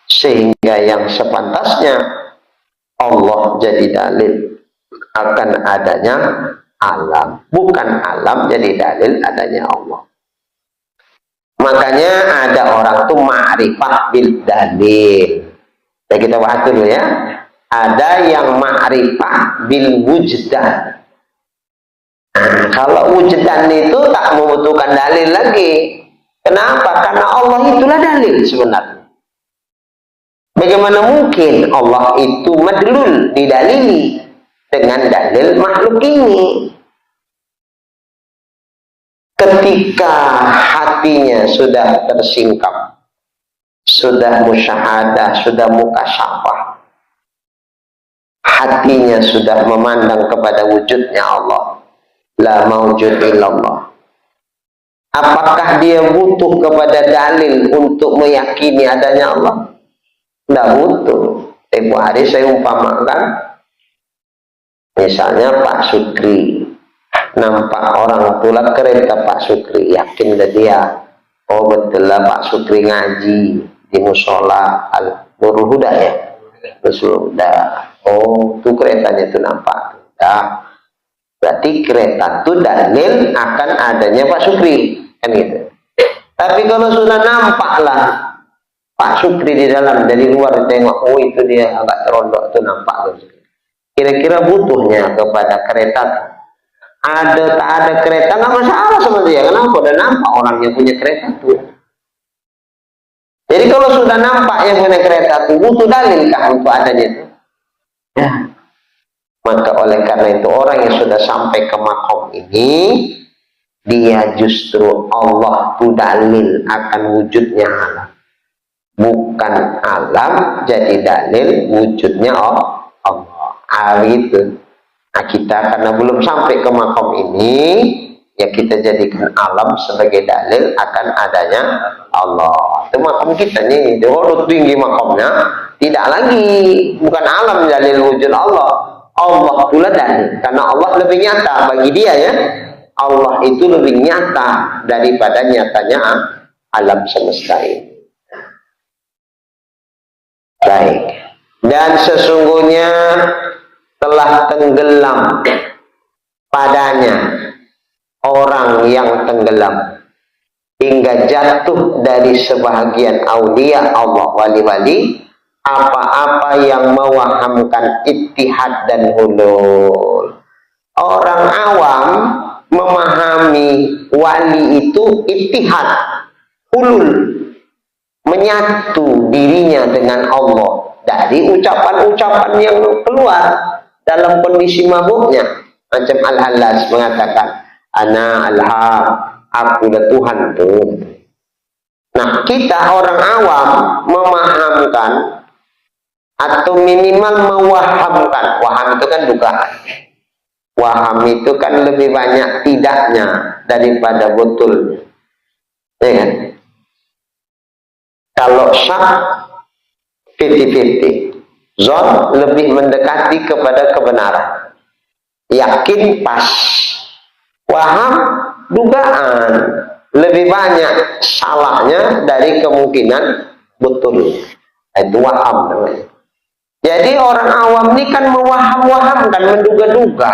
Sehingga yang sepantasnya Allah jadi dalil akan adanya alam. Bukan alam jadi dalil adanya Allah. Makanya ada orang tuh ma'rifah bil dalil. Ya, kita bahas dulu ya. Ada yang ma'rifah bil wujdan. Nah, kalau wujdan itu tak membutuhkan dalil lagi. Kenapa? Karena Allah itulah dalil sebenarnya. Bagaimana mungkin Allah itu madlul, didalili dengan dalil makhluk ini? Ketika hatinya sudah tersingkap, sudah musyahadah, sudah mukasyafah, hatinya sudah memandang kepada wujudnya Allah, la maujud illallah, Apakah dia butuh kepada dalil untuk meyakini adanya Allah? Tidak butuh. Tempo hari saya umpamakan, misalnya Pak Sukri nampak orang tulak kereta Pak Sukri, yakinlah dia, oh betul lah Pak Sukri ngaji di musola Al Nurul Huda ya, Nurul Huda. Oh itu keretanya itu nampak. Nah, berarti kereta itu dalil akan adanya Pak Sukri, kan gitu. Tapi kalau sudah nampak lah Pak Sukri di dalam, dari luar tengok, oh itu dia agak terondok itu nampak. Kira-kira butuhnya kepada kereta ada tak ada kereta nggak masalah sama dia. Kenapa? Udah nampak orangnya punya kereta itu. Jadi kalau sudah nampak yang punya kereta itu, butuh dalil kah untuk adanya itu? Ya. Maka oleh karena itu orang yang sudah sampai ke makom ini, dia justru Allah itu dalil akan wujudnya alam. Bukan alam jadi dalil wujudnya Allah. Itu. Nah, kita karena belum sampai ke makom ini, ya kita jadikan alam sebagai dalil akan adanya Allah. Itu makom kita nih, urut tinggi makomnya, tidak lagi bukan alam dalil wujud Allah. Allah pula dalil, karena Allah lebih nyata bagi dia ya. Allah itu lebih nyata daripada nyatanya alam semesta ini. Baik. Dan sesungguhnya telah tenggelam padanya orang yang tenggelam hingga jatuh dari sebahagian aulia Allah wali-wali apa-apa yang mewahamkan ittihad dan hulul. Orang awam memahami wali itu ittihad, hulul, menyatu dirinya dengan Allah dari ucapan-ucapan yang keluar dalam kondisi mabuknya. Macam Al-Hallas mengatakan, ana al-haq, akulah Tuhan tuh. Nah, kita orang awam memahamkan atau minimal mewahamkan. Waham itu kan dugaan. Waham itu kan lebih banyak tidaknya daripada betulnya. Ya kan? Kalau syak 50-50. Zon lebih mendekati kepada kebenaran. Yakin pas. Waham dugaan. Lebih banyak salahnya dari kemungkinan betul. Itu waham namanya. Jadi orang awam ini kan mewaham-wahamkan, menduga-duga.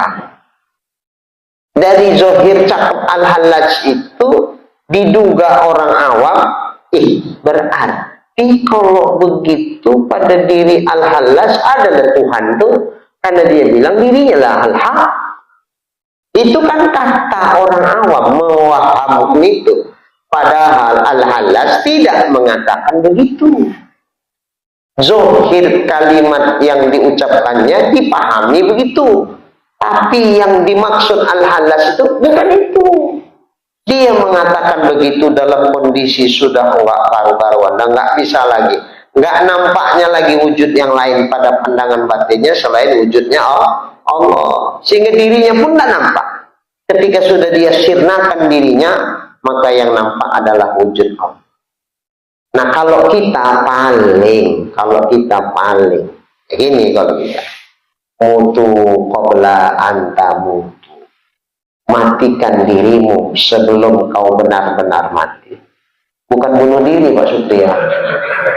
Dari Zohir cakap Al-Hallaj itu diduga orang awam, berarti kalau begitu pada diri Al-Hallaj adalah Tuhan tuh, karena dia bilang dirinya lah Al-Haq. Itu kan kata orang awam mewaham itu. Padahal Al-Hallaj tidak mengatakan begitu. Zohir kalimat yang diucapkannya dipahami begitu. Tapi yang dimaksud Al-Hallaj itu bukan itu. Dia mengatakan begitu dalam kondisi sudah enggak karu-karuan dan enggak bisa lagi. Enggak nampaknya lagi wujud yang lain pada pandangan batinnya selain wujudnya Allah. Sehingga dirinya pun tidak nampak. Ketika sudah dia sirnakan dirinya, maka yang nampak adalah wujud Allah. Nah kalau kita paling, begini kalau kita mutu qabla anta mutu, matikan dirimu sebelum kau benar-benar mati. Bukan bunuh diri Pak Supriya.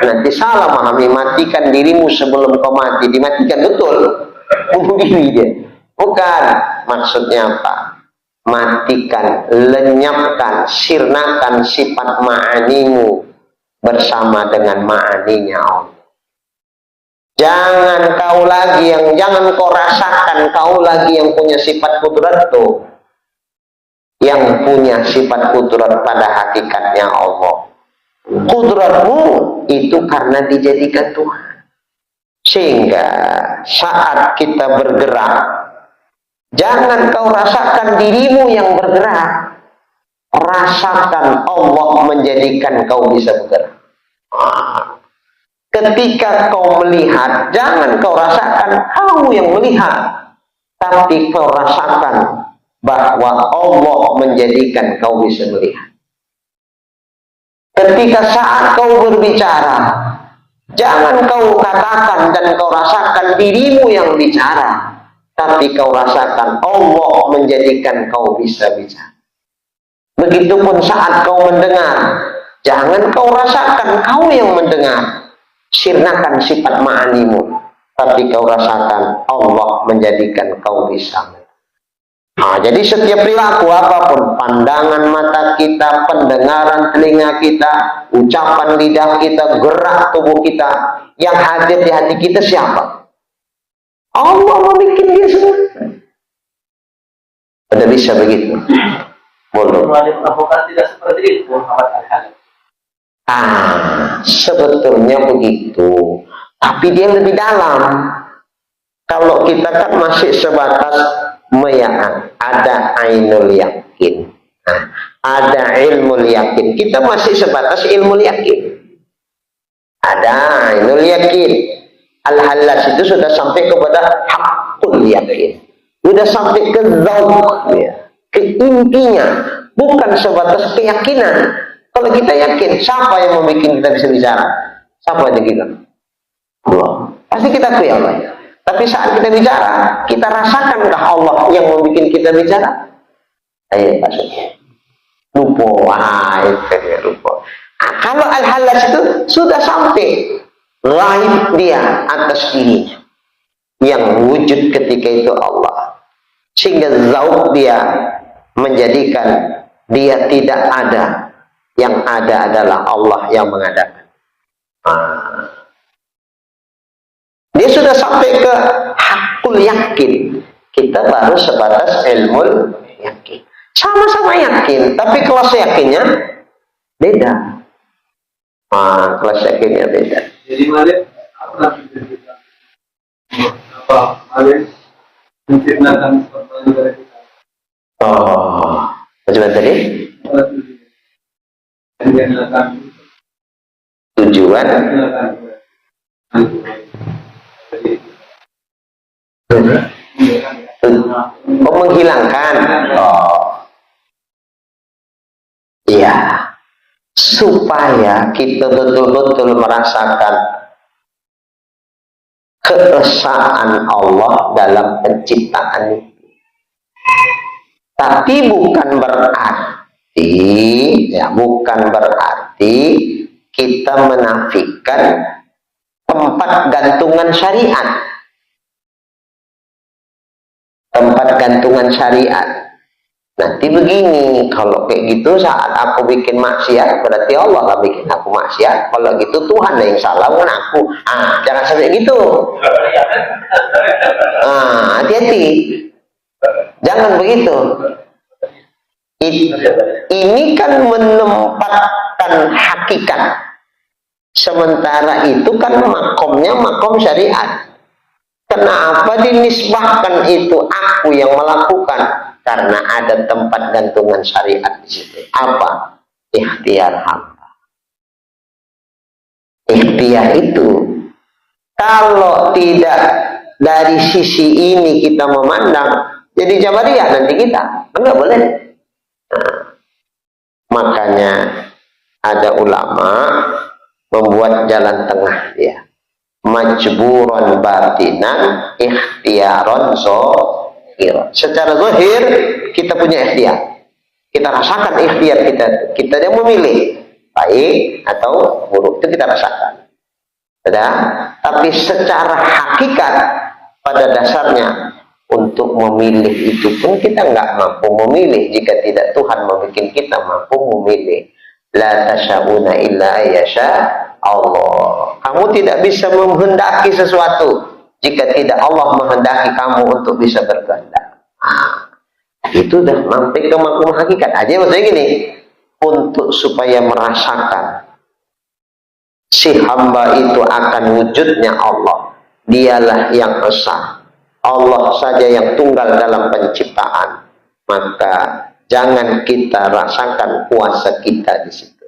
Nanti salah memahami matikan dirimu sebelum kau mati, dimatikan betul, bunuh diri dia. Bukan, maksudnya apa? Matikan, lenyapkan, sirnakan sifat ma'animu bersama dengan ma'aninya Allah. Jangan kau rasakan kau lagi yang punya sifat kudrat tuh. Yang punya sifat kudrat pada hakikatnya Allah. Kudratmu itu karena dijadikan Tuhan. Sehingga saat kita bergerak, jangan kau rasakan dirimu yang bergerak. Rasakan Allah menjadikan kau bisa bergerak. Ketika kau melihat, jangan kau rasakan kamu yang melihat, tapi kau rasakan bahwa Allah menjadikan kau bisa melihat. Ketika saat kau berbicara, jangan kau katakan dan kau rasakan dirimu yang bicara, tapi kau rasakan Allah menjadikan kau bisa bicara. Begitupun saat kau mendengar, jangan kau rasakan kau yang mendengar, sirnakan sifat ma'animu, tapi kau rasakan Allah menjadikan kau bisa. Nah, jadi setiap perilaku apapun, pandangan mata kita, pendengaran telinga kita, ucapan lidah kita, gerak tubuh kita, yang hadir di hati kita siapa? Allah membuat dia semua. Tidak bisa begitu. Boleh. Bukan tidak seperti itu, Muhammad Al-Halal. Sebetulnya begitu. Tapi dia lebih dalam. Kalau kita kan masih sebatas meyakini, ada ainul yakin, ada ilmu yakin. Kita masih sebatas ilmu yakin. Ada ainul yakin. Al-Hallas itu sudah sampai kepada hakul yakin. Sudah sampai ke dzauq, ya, ke intinya, bukan sebatas keyakinan. Kalau kita yakin, siapa yang membuat kita bisa bicara? Siapa yang kita? Allah. Pasti kita akui Allah. Tapi saat kita bicara, kita rasakankah Allah yang membuat kita bicara? Ayo maksudnya. Lupa. Lupa. Kalau Al-Hallas itu sudah sampai lain dia atas dirinya. Yang wujud ketika itu Allah. Sehingga zauq dia menjadikan dia tidak ada. Yang ada adalah Allah yang mengadakan. Dia sudah sampai ke hakul yakin. Kita baru sebatas ilmu yakin. Sama-sama yakin, tapi kelas yakinnya beda. Kelas yakinnya beda. Jadi Malik apa Malik menciptakan negara kita. Macam tadi? Tujuan menghilangkan. Iya, supaya kita betul-betul merasakan keesaan Allah dalam penciptaan itu. Tapi bukan berarti kita menafikan tempat gantungan syariat. Tempat gantungan syariat. Nanti begini, kalau kayak gitu saat aku bikin maksiat, berarti Allah gak bikin aku maksiat. Kalau gitu Tuhan yang salah, bukan aku. Jangan sampai gitu. Hati-hati. Jangan begitu. Ini kan menempatkan hakikat. Sementara itu kan makomnya makom syariat. Kenapa dinisbahkan itu aku yang melakukan? Karena ada tempat gantungan syariat di situ. Apa? Ikhtiar hamba. Ikhtiar itu kalau tidak dari sisi ini kita memandang, jadi Jabariyah nanti kita. Enggak boleh. Makanya ada ulama membuat jalan tengah dia. Majburon batinan, ikhtiaron zohir. Secara zohir kita punya ikhtiar. Kita rasakan ikhtiar kita yang memilih baik atau buruk, itu kita rasakan. Tapi secara hakikat pada dasarnya untuk memilih itu pun kita nggak mampu memilih jika tidak Tuhan membuat kita mampu memilih. La tasyauna illa yasha Allah. Kamu tidak bisa menghendaki sesuatu jika tidak Allah menghendaki kamu untuk bisa berkehendak. Itu udah sampai ke makom hakikat aja. Maksudnya gini, untuk supaya merasakan si hamba itu akan wujudnya Allah, dialah yang esa, Allah saja yang tunggal dalam penciptaan, maka jangan kita rasakan kuasa kita di situ.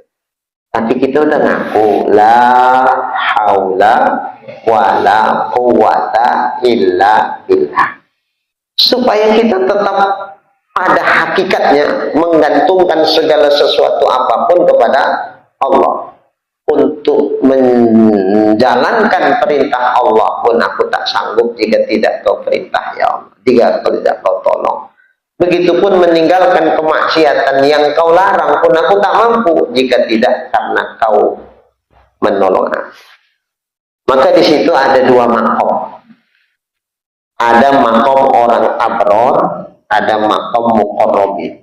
Tapi kita udah ngaku la haula wala quwata illa billah. Supaya kita tetap pada hakikatnya menggantungkan segala sesuatu apapun kepada Allah. Untuk menjalankan perintah Allah pun aku tak sanggup jika tidak kau perintah ya Allah, jika tidak kau tolong. Begitupun meninggalkan kemaksiatan yang kau larang pun aku tak mampu jika tidak karena kau menolong aku. Maka di situ ada dua makom. Ada makom orang abror, ada makom muqarrabin.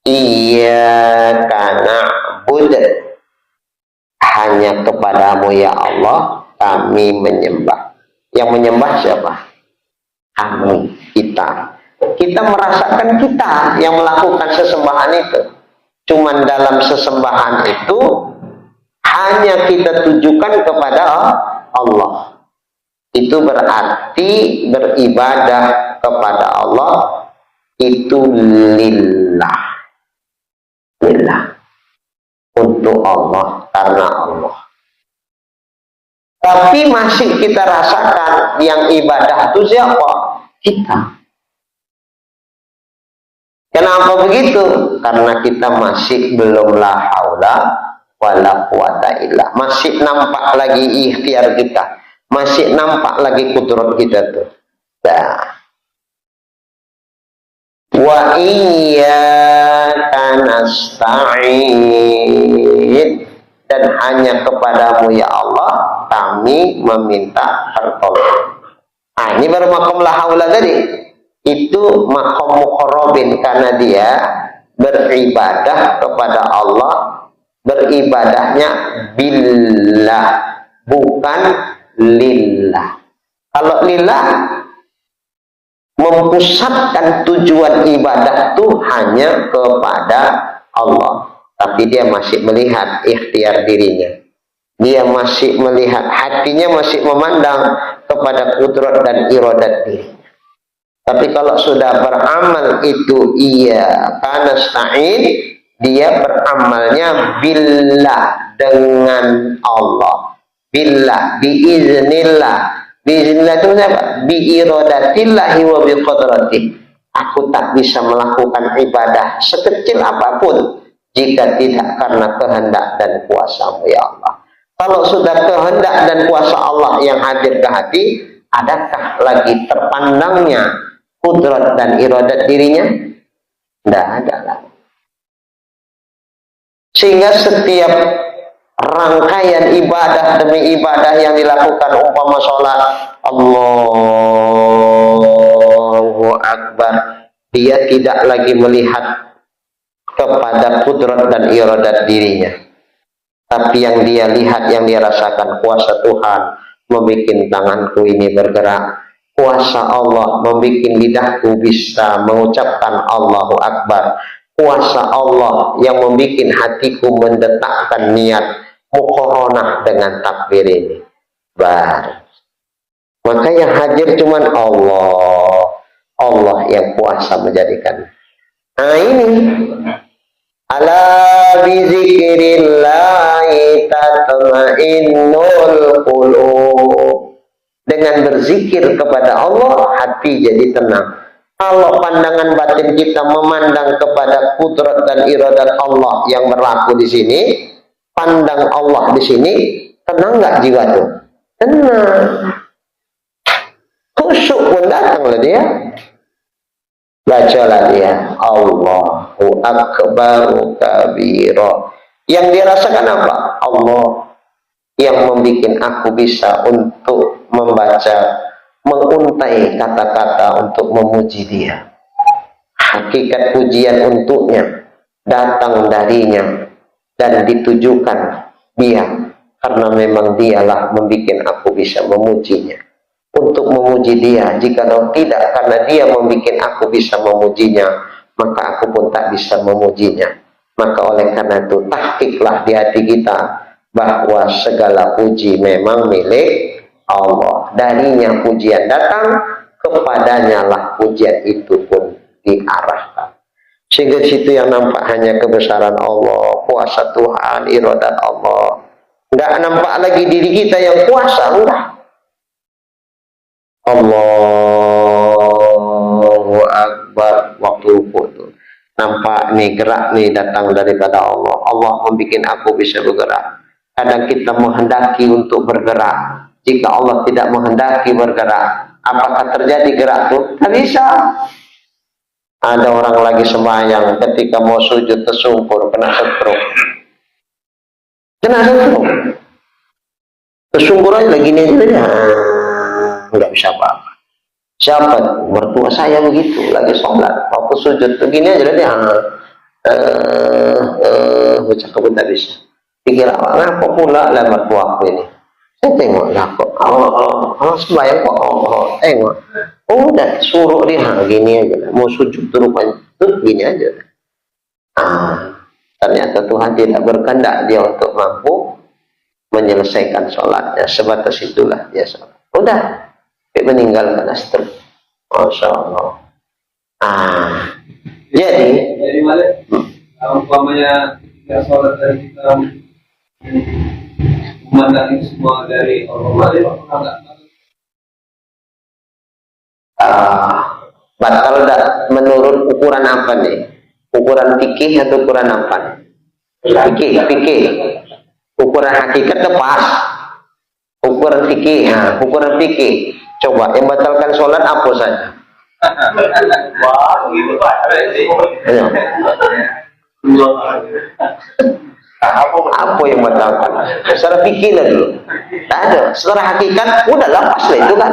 Iyyaka na'budu, hanya kepadamu ya Allah kami menyembah. Yang menyembah siapa? Kami, kita. Kita merasakan kita yang melakukan sesembahan itu. Cuman dalam sesembahan itu hanya kita tujukan kepada Allah. Itu berarti beribadah kepada Allah itu lillah. Lillah. Untuk Allah, karena Allah. Tapi masih kita rasakan yang ibadah itu siapa? Kita. Kenapa begitu? Karena kita masih belum la haula wala quwata illa. Masih nampak lagi ikhtiar kita. Masih nampak lagi kudrat kita tuh. Nah. Wa iyyaka nasta'in, dan hanya kepadamu ya Allah kami meminta pertolongan. Ah, ini baru makom la haula tadi. Itu makom muqarrabin karena dia beribadah kepada Allah, beribadahnya billah, bukan lillah. Kalau lillah mempusatkan tujuan ibadah itu hanya kepada Allah, tapi dia masih melihat ikhtiar dirinya, dia masih melihat hatinya, masih memandang kepada kudrat dan iradat dirinya. Tapi kalau sudah beramal itu iyyaka nasta'in, dia beramalnya billah, dengan Allah, billah, biiznillah. Biiznillah itu apa? Biiradatillahi wa biqadratih. Aku tak bisa melakukan ibadah sekecil apapun jika tidak karena kehendak dan kuasa-Mu ya Allah. Kalau sudah kehendak dan kuasa Allah yang hadir ke hati, adakah lagi terpandangnya kudrat dan iradat dirinya? Tidak ada lagi. Sehingga setiap rangkaian ibadah demi ibadah yang dilakukan, umpama sholat Allahu Akbar, dia tidak lagi melihat kepada kudrat dan iradat dirinya, tapi yang dia lihat, yang dia rasakan kuasa Tuhan membuat tanganku ini bergerak, kuasa Allah membuat lidahku bisa mengucapkan Allahu Akbar, kuasa Allah yang membuat hatiku mendetakkan niat muqaranah dengan takbir ini. Maka yang hadir cuman Allah, Allah yang kuasa menjadikan. Nah ini, ala bizikrillahi tatma'innul qulub. Dengan berzikir kepada Allah, hati jadi tenang. Kalau pandangan batin kita memandang kepada kudrat dan iradat Allah yang berlaku di sini, pandang Allah di sini, tenang nggak jiwa tuh? Tenang. Khusyuk pun datanglah dia. Bacalah dia Allahu Akbar kabira. Yang dirasakan apa? Allah yang membuat aku bisa untuk membaca, menguntai kata-kata untuk memuji dia. Hakikat pujian untuknya datang darinya dan ditujukan dia, karena memang dialah membuat aku bisa memujinya. Untuk memuji dia, jika tidak karena dia membuat aku bisa memujinya, maka aku pun tak bisa memujinya. Maka oleh karena itu, tahqiqlah di hati kita bahwa segala puji memang milik Allah. Darinya pujian datang, kepadanya lah pujian itu pun diarahkan. Sehingga situ yang nampak hanya kebesaran Allah, kuasa Tuhan, iradat Allah. Nggak nampak lagi diri kita yang kuasa, enggak. Allahu Akbar waktu ruku itu nampak gerak nih datang daripada Allah. Allah membuat aku bisa bergerak. Kadang kita menghendaki untuk bergerak. Jika Allah tidak menghendaki bergerak, apakah terjadi gerak itu? Tak bisa. Ada orang lagi sembahyang, ketika mau sujud tersungkur, kena stroke. Tersungkur aja lagi nih aja, nggak bisa apa-apa. Siapa? Mertua saya begitu, lagi sholat, waktu sujud begini aja dia, baca kabut tak bisa. Pikir apa pula lah mertua aku ini. Saya tengok lah kok, sembahyang kok, tengok. Udah suruh dia gini aja lah, mau sujud turun gini aja. Ternyata Tuhan tidak berkehendak dia untuk mampu menyelesaikan sholatnya. Sebatas itulah dia sholat. Udah, dia meninggalkan astro. Masya Allah. Jadi Malik, umpamanya ketika sholat dari kita memandang ini semua dari Allah Malik, enggak? Batal menurut ukuran apa nih? Ukuran fikih atau ukuran apa? Fikih. Ukuran hakikat lepas. Ukuran fikih. Ukuran fikih. Coba yang batalkan sholat apa saja? Wah, gitu Pak. Apa yang batalkan? Secara fikih lah dulu. Tak ada. Secara hakikat udah lepas lah itu kan.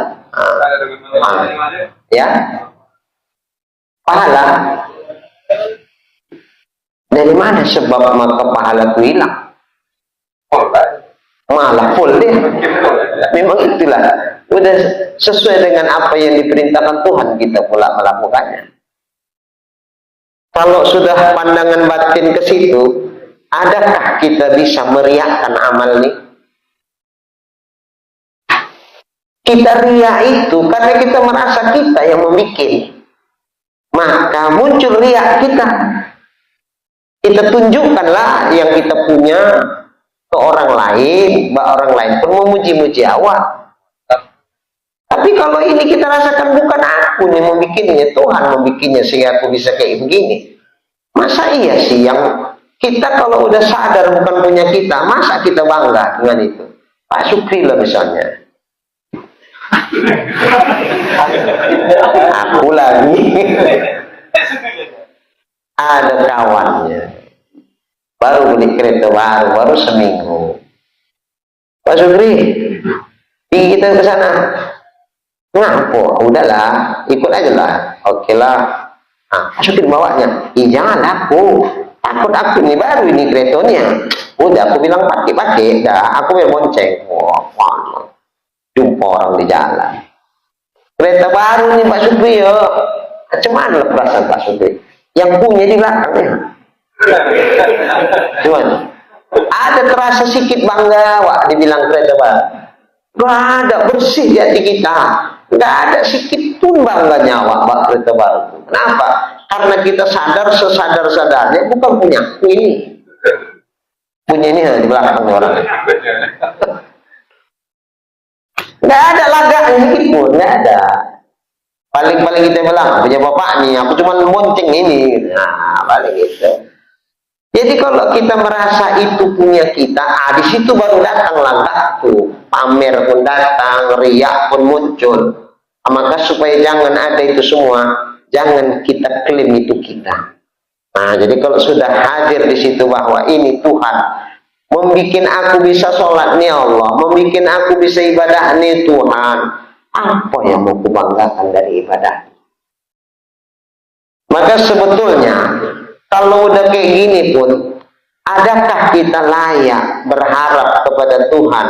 Ya. Pahala. Dari mana sebab maka pahala itu hilang? Malah full dia. Memang itulah. Udah sesuai dengan apa yang diperintahkan Tuhan, kita pula melakukannya. Kalau sudah pandangan batin ke situ, adakah kita bisa meriakkan amal ini? Kita riak itu karena kita merasa kita yang membuat. Maka muncul riak kita. Kita tunjukkanlah yang kita punya ke orang lain, bahwa orang lain pun memuji-muji awak. Tapi kalau ini kita rasakan bukan aku nih membikinnya, Tuhan membikinnya sehingga aku bisa kayak begini. Masa iya sih yang kita kalau udah sadar bukan punya kita, masa kita bangga dengan itu? Pak Sukri lah misalnya. Aku lagi ada kawannya baru beli kereta baru seminggu. Pak Sukri, pergi kita ke sana. Ngapo? Udahlah, ikut aja lah. Oke lah. Pak Sukri bawanya. Jangan aku. Takut aku nih baru ini keretanya. Udah aku bilang pakai. Dah aku yang bonceng. Wah, jumpa orang di jalan. Kereta baru nih Pak Sukri ya. Macam mana perasaan Pak Sukri? Yang punya di belakangnya. Gimana? Ada terasa sedikit bangga, wah dibilang kereta baru. Gak ada bersih di hati kita. Gak ada sedikit pun bangganya wak kereta baru. Kenapa? Karena kita sadar sesadar-sadarnya bukan punya aku ini. Punya ini di belakang orang. Gak ada lagaknya sedikit pun, gak ada. Paling-paling kita bilang, punya bapak nih, aku cuma monceng ini. Nah, paling gitu. Jadi kalau kita merasa itu punya kita, di situ baru datang lagak tuh. Pamer pun datang, riak pun muncul. Maka supaya jangan ada itu semua, jangan kita klaim itu kita. Nah, jadi kalau sudah hadir di situ bahwa ini Tuhan, membikin aku bisa sholat nih Allah, membikin aku bisa ibadah nih Tuhan. Apa yang mau kubanggakan dari ibadah? Maka sebetulnya kalau udah kayak gini pun, adakah kita layak berharap kepada Tuhan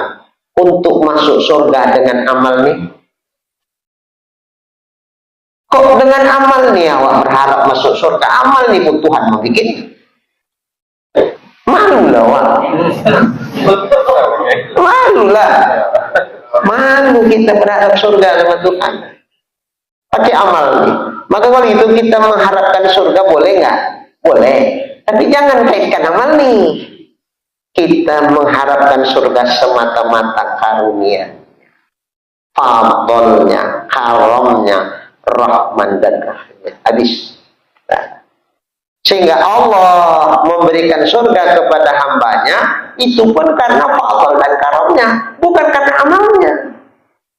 untuk masuk surga dengan amal nih? Kok dengan amal nih awak berharap masuk surga? Amal nih pun Tuhan mau bikin. Malu lah awak. Malu lah. Malu kita berharap surga sama Tuhan. Pakai amal nih. Maka kalau itu kita mengharapkan surga boleh nggak? Boleh. Tapi jangan kaitkan amal nih. Kita mengharapkan surga semata-mata karunia, fadlnya, karamnya, rahman dan rahimnya. Habis. Nah. Sehingga Allah memberikan surga kepada hambanya, itu pun karena fadl dan karunia, bukan karena amalnya.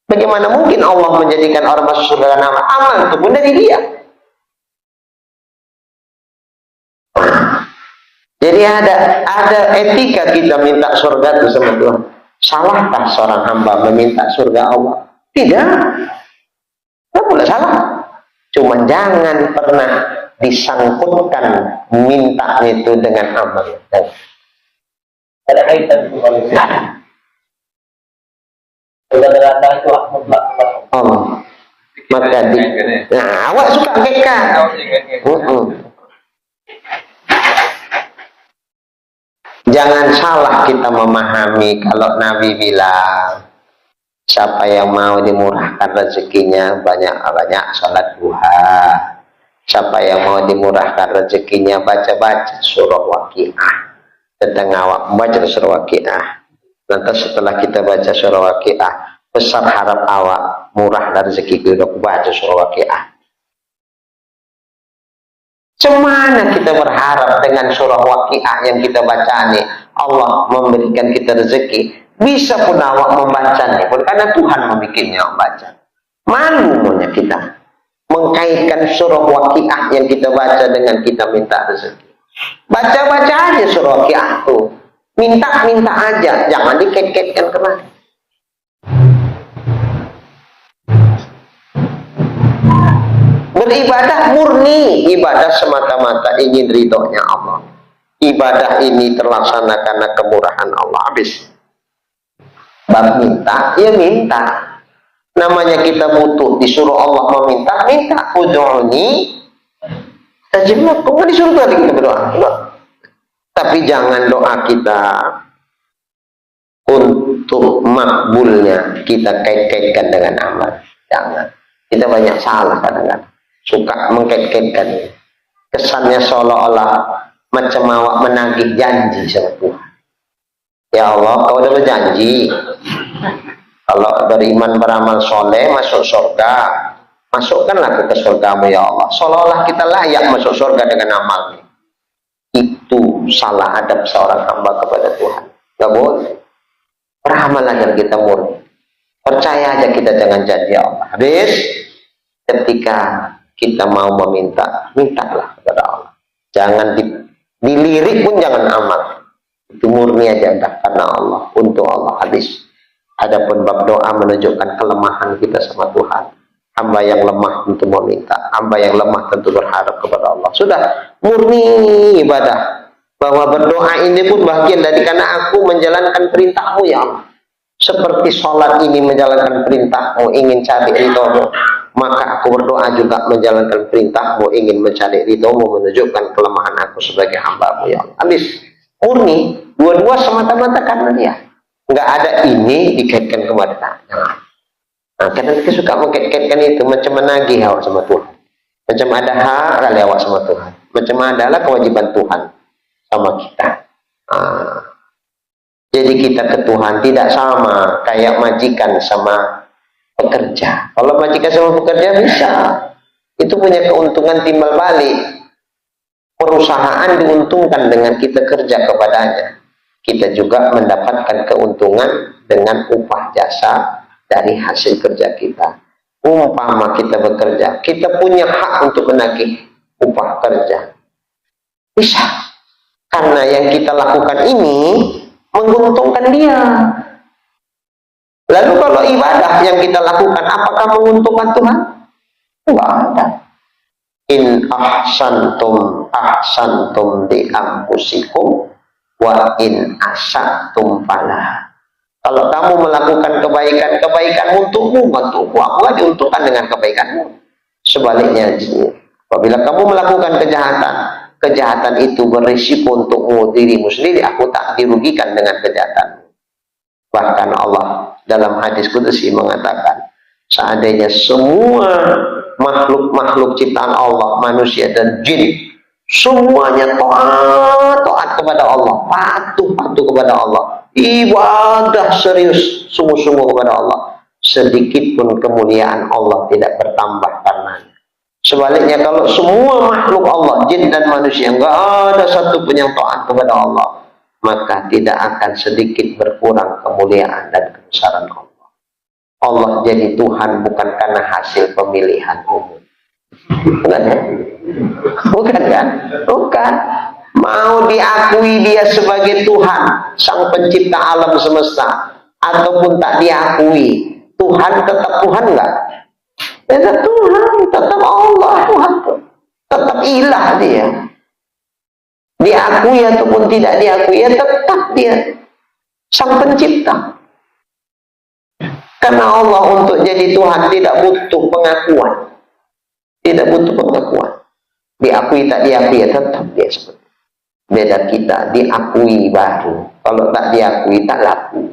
Bagaimana mungkin Allah menjadikan orang masuk surga karena amal itu pun dari dia. Jadi ada etika kita minta surga itu sama Tuhan. Salahkah seorang hamba meminta surga Allah? Tidak. Tidak boleh salah. Cuma jangan pernah disangkutkan mintanya itu dengan amal. Ada kaitan itu kalau sudah itu Allah. Maka awak suka kekkan. Jangan salah kita memahami kalau Nabi bilang siapa yang mau dimurahkan rezekinya banyak-banyak salat duha. Siapa yang mau dimurahkan rezekinya baca-baca surah Waqiah. Setengah awak membaca surah Waqiah. Nanti setelah kita baca surah Waqiah, besar harap awak murah dari rezeki kita baca surah Waqiah. Cemana kita berharap dengan surah Waqiah yang kita baca nih Allah memberikan kita rezeki. Bisa pun awak membacanya pun karena Tuhan membikinnya membaca. Malunya kita mengkaitkan surah Waqiah yang kita baca dengan kita minta rezeki. Baca-baca aja surah Waqiah tuh. Minta-minta aja, jangan dikait-kaitkan kemana. Beribadah murni, ibadah semata-mata ingin ridhonya Allah. Ibadah ini terlaksana karena kemurahan Allah. Habis. Bab minta, ya minta. Namanya kita butuh, disuruh Allah meminta, minta. Ud'uni tajiblah. Kok nggak disuruh tadi kita berdoa? Enggak. Tapi jangan doa kita untuk makbulnya kita kait-kaitkan dengan amal. Jangan. Kita banyak salah kadang-kadang. Suka mengkait-kaitkan. Kesannya seolah-olah macam awak menagih janji sama Tuhan. Ya Allah, kau udah berjanji. Kalau beriman beramal soleh masuk surga, masukkanlah ke surgamu ya Allah. Seolah-olah kita layak masuk surga dengan amalnya. Itu salah adab seorang hamba kepada Tuhan. Gak boleh. Beramal agar kita murni. Percaya aja kita dengan janji Allah. Habis ketika kita mau meminta, mintalah kepada Allah. Jangan dilirik pun jangan amal. Itu murni aja karena Allah, untuk Allah. Habis. Adapun bab doa menunjukkan kelemahan kita sama Tuhan. Hamba yang lemah tentu meminta, hamba yang lemah tentu berharap kepada Allah. Sudah murni ibadah. Bahwa berdoa ini pun bagian dari karena aku menjalankan perintahmu ya Allah. Seperti sholat ini menjalankan perintahmu, ingin cari ridhomu. Maka aku berdoa juga menjalankan perintahmu, ingin mencari ridhomu, menunjukkan kelemahan aku sebagai hambamu ya Allah. Habis. Murni, dua-dua semata-mata karena dia. Nggak ada ini dikaitkan kepada tangan. Nah, kadang kita suka mengkait-kaitkan itu macam menagih awak sama Tuhan. Macam ada hak kali awak sama Tuhan. Macam adalah kewajiban Tuhan sama kita. Jadi kita ke Tuhan tidak sama kayak majikan sama pekerja. Kalau majikan sama pekerja bisa. Itu punya keuntungan timbal balik. Perusahaan diuntungkan dengan kita kerja kepadanya. Kita juga mendapatkan keuntungan dengan upah jasa dari hasil kerja kita. Umpama kita bekerja, kita punya hak untuk menagih upah kerja. Bisa. Karena yang kita lakukan ini menguntungkan dia. Lalu kalau ibadah yang kita lakukan, apakah menguntungkan Tuhan? Enggak ada. In ahsantum di anfusikum wa in asatum falah. Kalau kamu melakukan kebaikan untukmu, untukku, aku gak diuntungkan dengan kebaikanmu. Sebaliknya, apabila kamu melakukan kejahatan itu berisiko untukmu dirimu sendiri, aku tak dirugikan dengan kejahatanmu. Bahkan Allah dalam hadis qudsi mengatakan, seandainya semua makhluk ciptaan Allah, manusia dan jin, semuanya taat kepada Allah, patuh kepada Allah, ibadah serius sungguh-sungguh kepada Allah, sedikit pun kemuliaan Allah tidak bertambah karenanya. Sebaliknya kalau semua makhluk Allah, jin dan manusia, nggak ada satu pun yang taat kepada Allah, maka tidak akan sedikit berkurang kemuliaan dan kebesaran Allah. Allah jadi Tuhan bukan karena hasil pemilihan umum. Bukan kan? Bukan kan? Bukan. Mau diakui dia sebagai Tuhan, sang pencipta alam semesta, ataupun tak diakui, Tuhan tetap Tuhan nggak? Tetap Tuhan, tetap Allah Tuhan, tetap ilah dia. Diakui ataupun tidak diakui, ya tetap dia sang pencipta. Karena Allah untuk jadi Tuhan tidak butuh pengakuan, tidak butuh pengakuan. Diakui tak diakui, ya tetap dia seperti. Beda kita, diakui baru. Kalau tak diakui, tak laku.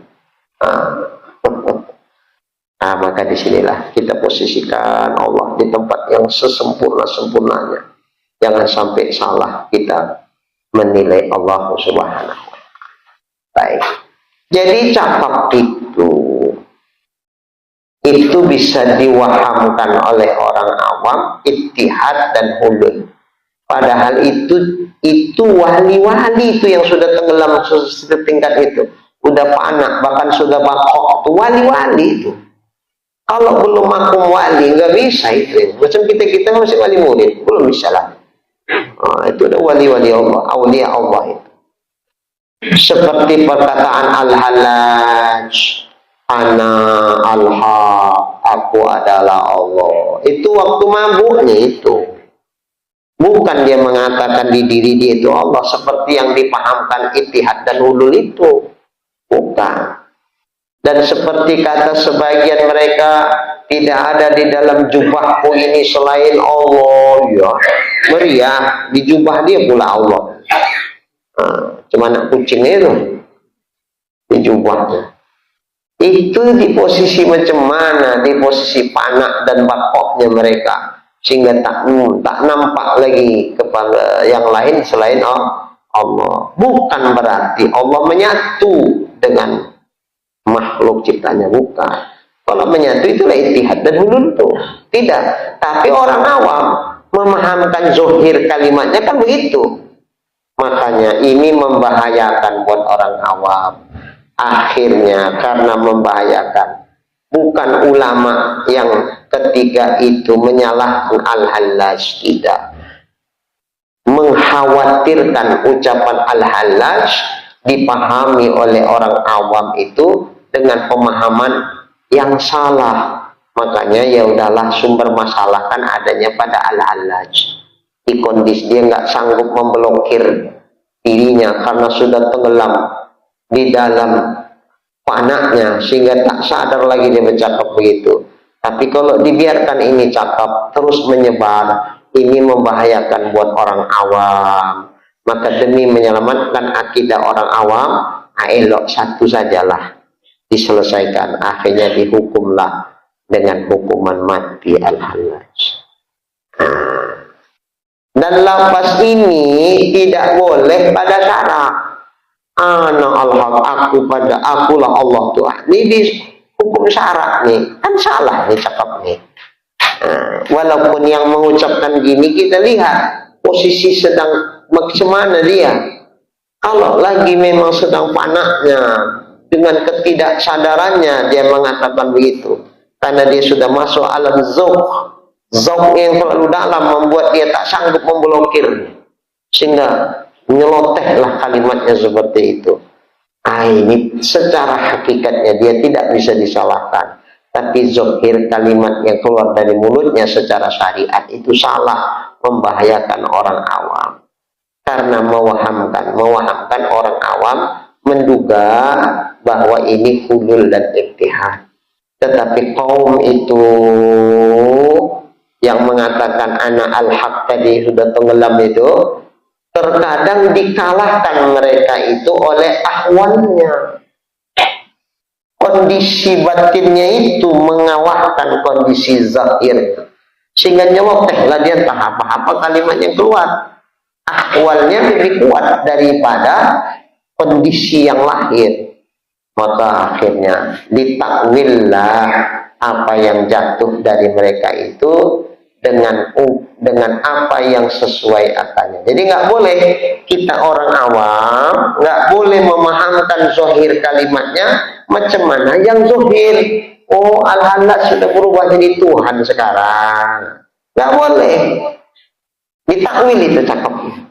Maka disinilah kita posisikan Allah di tempat yang sesempurna-sempurnanya. Jangan sampai salah kita menilai Allah Subhanahu wa ta'ala. Baik. Jadi cakap itu bisa diwahamkan oleh orang awam, ittihad dan hulul. Padahal itu wali-wali itu yang sudah tenggelam setingkat itu, udah panak, bahkan sudah bakok, itu wali-wali itu. Kalau belum makum wali nggak bisa itu. Macam kita masih wali murid, belum bisa lah. Itu udah wali-wali Allah, aulia Allah itu. Seperti perkataan Al-Hallaj, ana al-haq, aku adalah Allah. Itu waktu mabuknya itu. Bukan dia mengatakan di diri dia itu Allah seperti yang dipahamkan ittihad dan hulul itu. Bukan. Dan seperti kata sebagian mereka, tidak ada di dalam jubahku ini selain Allah. Ya, meriah di jubah dia pula Allah. Cuma anak kucing itu di jubahnya. Itu di posisi macam mana? Di posisi panak dan bakoknya mereka, sehingga tak nampak lagi kepada yang lain selain Allah. Bukan berarti Allah menyatu dengan makhluk ciptanya, bukan. Kalau menyatu itulah ittihad dan hulul itu. Tidak. Tapi orang awam memahamkan zohir kalimatnya kan begitu. Makanya ini membahayakan buat orang awam. Akhirnya karena membahayakan, bukan ulama yang ketiga itu menyalahkan Al-Hallaj, tidak. Mengkhawatirkan ucapan Al-Hallaj dipahami oleh orang awam itu dengan pemahaman yang salah. Makanya ya udahlah, sumber masalah kan adanya pada Al-Hallaj. Di kondisi dia nggak sanggup memblokir dirinya karena sudah tenggelam di dalam panaknya, sehingga tak sadar lagi dia bercakap begitu. Tapi kalau dibiarkan ini cakap terus menyebar, ini membahayakan buat orang awam. Maka demi menyelamatkan akidah orang awam, elok satu sajalah diselesaikan. Akhirnya dihukumlah dengan hukuman mati Al-Hallaj. Dan lafaz ini tidak boleh pada syarak. Ana al-haq, akulah Allah Tuhan. Ini di hukum syarak nih, kan salah nih cakap nih. Walaupun yang mengucapkan gini kita lihat posisi sedang bagaimana dia. Kalau lagi memang sedang panaknya, dengan ketidaksadarannya dia mengatakan begitu, karena dia sudah masuk alam zauq yang terlalu dalam membuat dia tak sanggup memblokirnya, sehingga nyelotehlah kalimatnya seperti itu. Ini secara hakikatnya dia tidak bisa disalahkan, tapi zahir kalimat yang keluar dari mulutnya secara syariat itu salah, membahayakan orang awam. Karena mewahamkan orang awam menduga bahwa ini hulul dan ittihad. Tetapi kaum itu yang mengatakan anak al-haq tadi sudah tenggelam itu, terkadang dikalahkan mereka itu oleh ahwalnya. Kondisi batinnya itu mengalahkan kondisi zahir, sehingga nyelotehlah dia tak apa-apa kalimat yang keluar. Ahwalnya lebih kuat daripada kondisi yang lahir. Maka akhirnya ditakwillah apa yang jatuh dari mereka itu dengan apa yang sesuai akalnya. Jadi nggak boleh kita orang awam nggak boleh memahamkan zohir kalimatnya macam mana yang zohir. Oh, al-halat sudah berubah jadi Tuhan sekarang. Nggak boleh. Ditakwil itu cakapnya.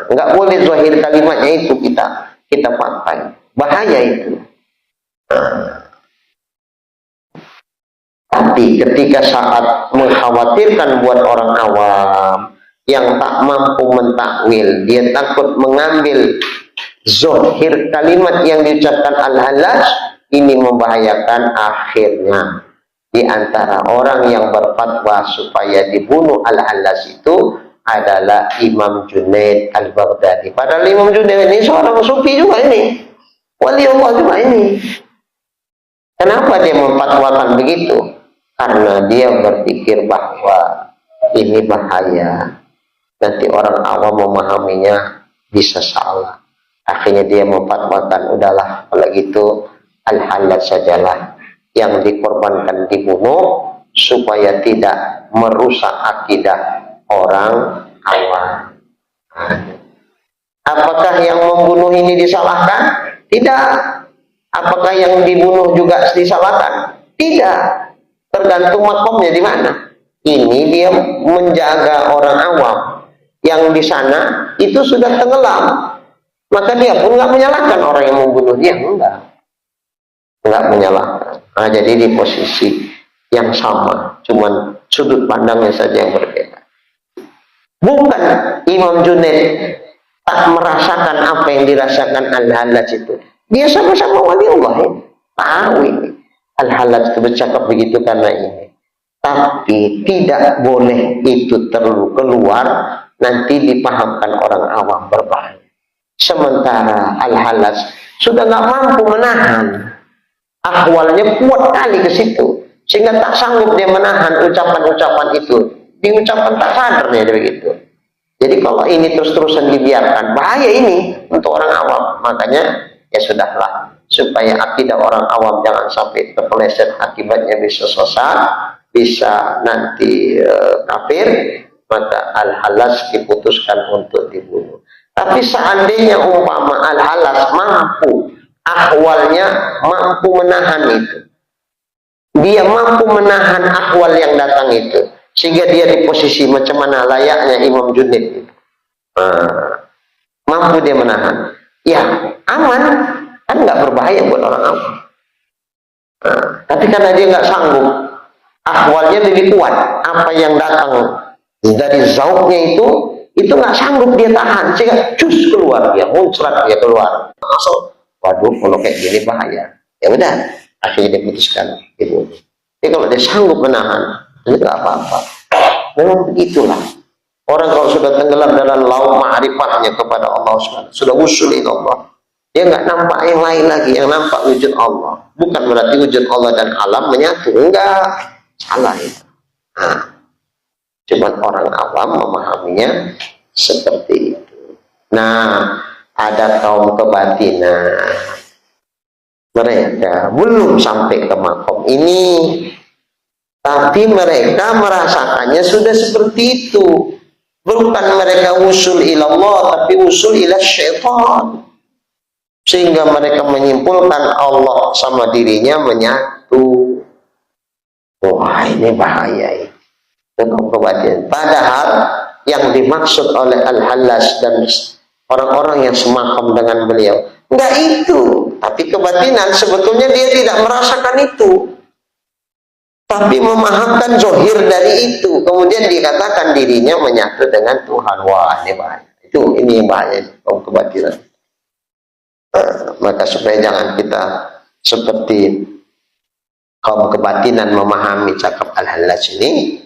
Nggak boleh zohir kalimatnya itu kita pakai. Bahaya itu. Tapi ketika saat mengkhawatirkan buat orang awam yang tak mampu mentakwil, dia takut mengambil zohir kalimat yang diucapkan al-halaj, ini membahayakan akhirnya. Di antara orang yang berfatwa supaya dibunuh al-halaj itu adalah Imam Junaid al-Baghdadi. Padahal Imam Junaid ini seorang sufi juga ini. Wali Allah juga ini. Kenapa dia memfatwakan begitu? Karena dia berpikir bahwa ini bahaya. Nanti orang awam memahaminya bisa salah. Akhirnya dia memfatwakan, udahlah kalau gitu al-halal sajalah yang dikorbankan dibunuh supaya tidak merusak akidah orang awam. Apakah yang membunuh ini disalahkan? Tidak. Apakah yang dibunuh juga disalahkan? Tidak. Tergantung makomnya di mana. Ini dia menjaga orang awam yang di sana itu sudah tenggelam, maka dia pun nggak menyalahkan orang yang membunuh dia, nggak menyalahkan. Jadi di posisi yang sama, cuman sudut pandangnya saja yang berbeda. Bukan Imam Junaid tak merasakan apa yang dirasakan al-halaj itu. Dia sama-sama wali Allah ya. Tahu ini. Al-halaj itu bercakap begitu karena ini. Tapi tidak boleh itu terlalu keluar, nanti dipahamkan orang awam berbahaya. Sementara al-halaj sudah nggak mampu menahan. Ahwalnya kuat kali ke situ. Sehingga tak sanggup dia menahan ucapan-ucapan itu. Diucapkan tak sadar dia begitu. Jadi kalau ini terus-terusan dibiarkan, bahaya ini untuk orang awam. Makanya ya sudahlah. Supaya akidah orang awam jangan sampai terpeleset, akibatnya bisa sesat, bisa nanti kafir, maka al-halaj diputuskan untuk dibunuh. Tapi seandainya umpama al-halaj mampu, ahwalnya mampu menahan itu, dia mampu menahan ahwal yang datang itu, sehingga dia di posisi macam mana layaknya Imam Junaid itu. Mampu dia menahan, ya aman, kan nggak berbahaya buat orang awam. Tapi karena dia nggak sanggup, ahwalnya lebih kuat, apa yang datang dari zauknya itu nggak sanggup dia tahan, sehingga cus keluar dia, muncrat dia keluar. Masuk, waduh kalau kayak gini bahaya. Ya udah, akhirnya dia putuskan itu. Tapi kalau dia sanggup menahan, itu nggak apa-apa. Memang begitulah. Orang kalau sudah tenggelam dalam laut ma'rifatnya kepada Allah, sudah usul Allah, dia nggak nampak yang lain lagi, yang nampak wujud Allah. Bukan berarti wujud Allah dan alam menyatu, enggak, salah itu. Cuma orang awam memahaminya seperti itu. Nah, ada kaum kebatinan, mereka belum sampai ke makom ini, tapi mereka merasakannya sudah seperti itu. Bukan mereka usul ilallah, tapi usul ila syaitan. Sehingga mereka menyimpulkan Allah sama dirinya menyatu. Wah, ini bahaya ini. Padahal yang dimaksud oleh al-halaj dan orang-orang yang semakam dengan beliau, enggak itu. Tapi kebatinan sebetulnya dia tidak merasakan itu, tapi memahamkan zohir dari itu. Kemudian dikatakan dirinya menyatu dengan Tuhan. Wah, ini bahaya. Ini yang bahaya, kaum kebatinan. Maka supaya jangan kita seperti kaum kebatinan memahami cakap al-halaj ini,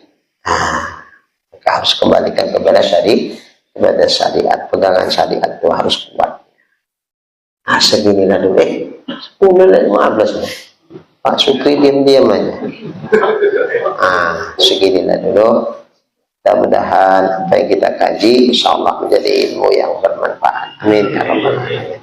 maka harus kembalikan kepada syariat, pegangan syariat itu harus kuat. Seginilah dulu, 10:15 Pak Sukri diam-diam aja. Seginilah dulu. Mudah-mudahan apa yang kita kaji insyaallah menjadi ilmu yang bermanfaat. Amin ya rabbal alamin.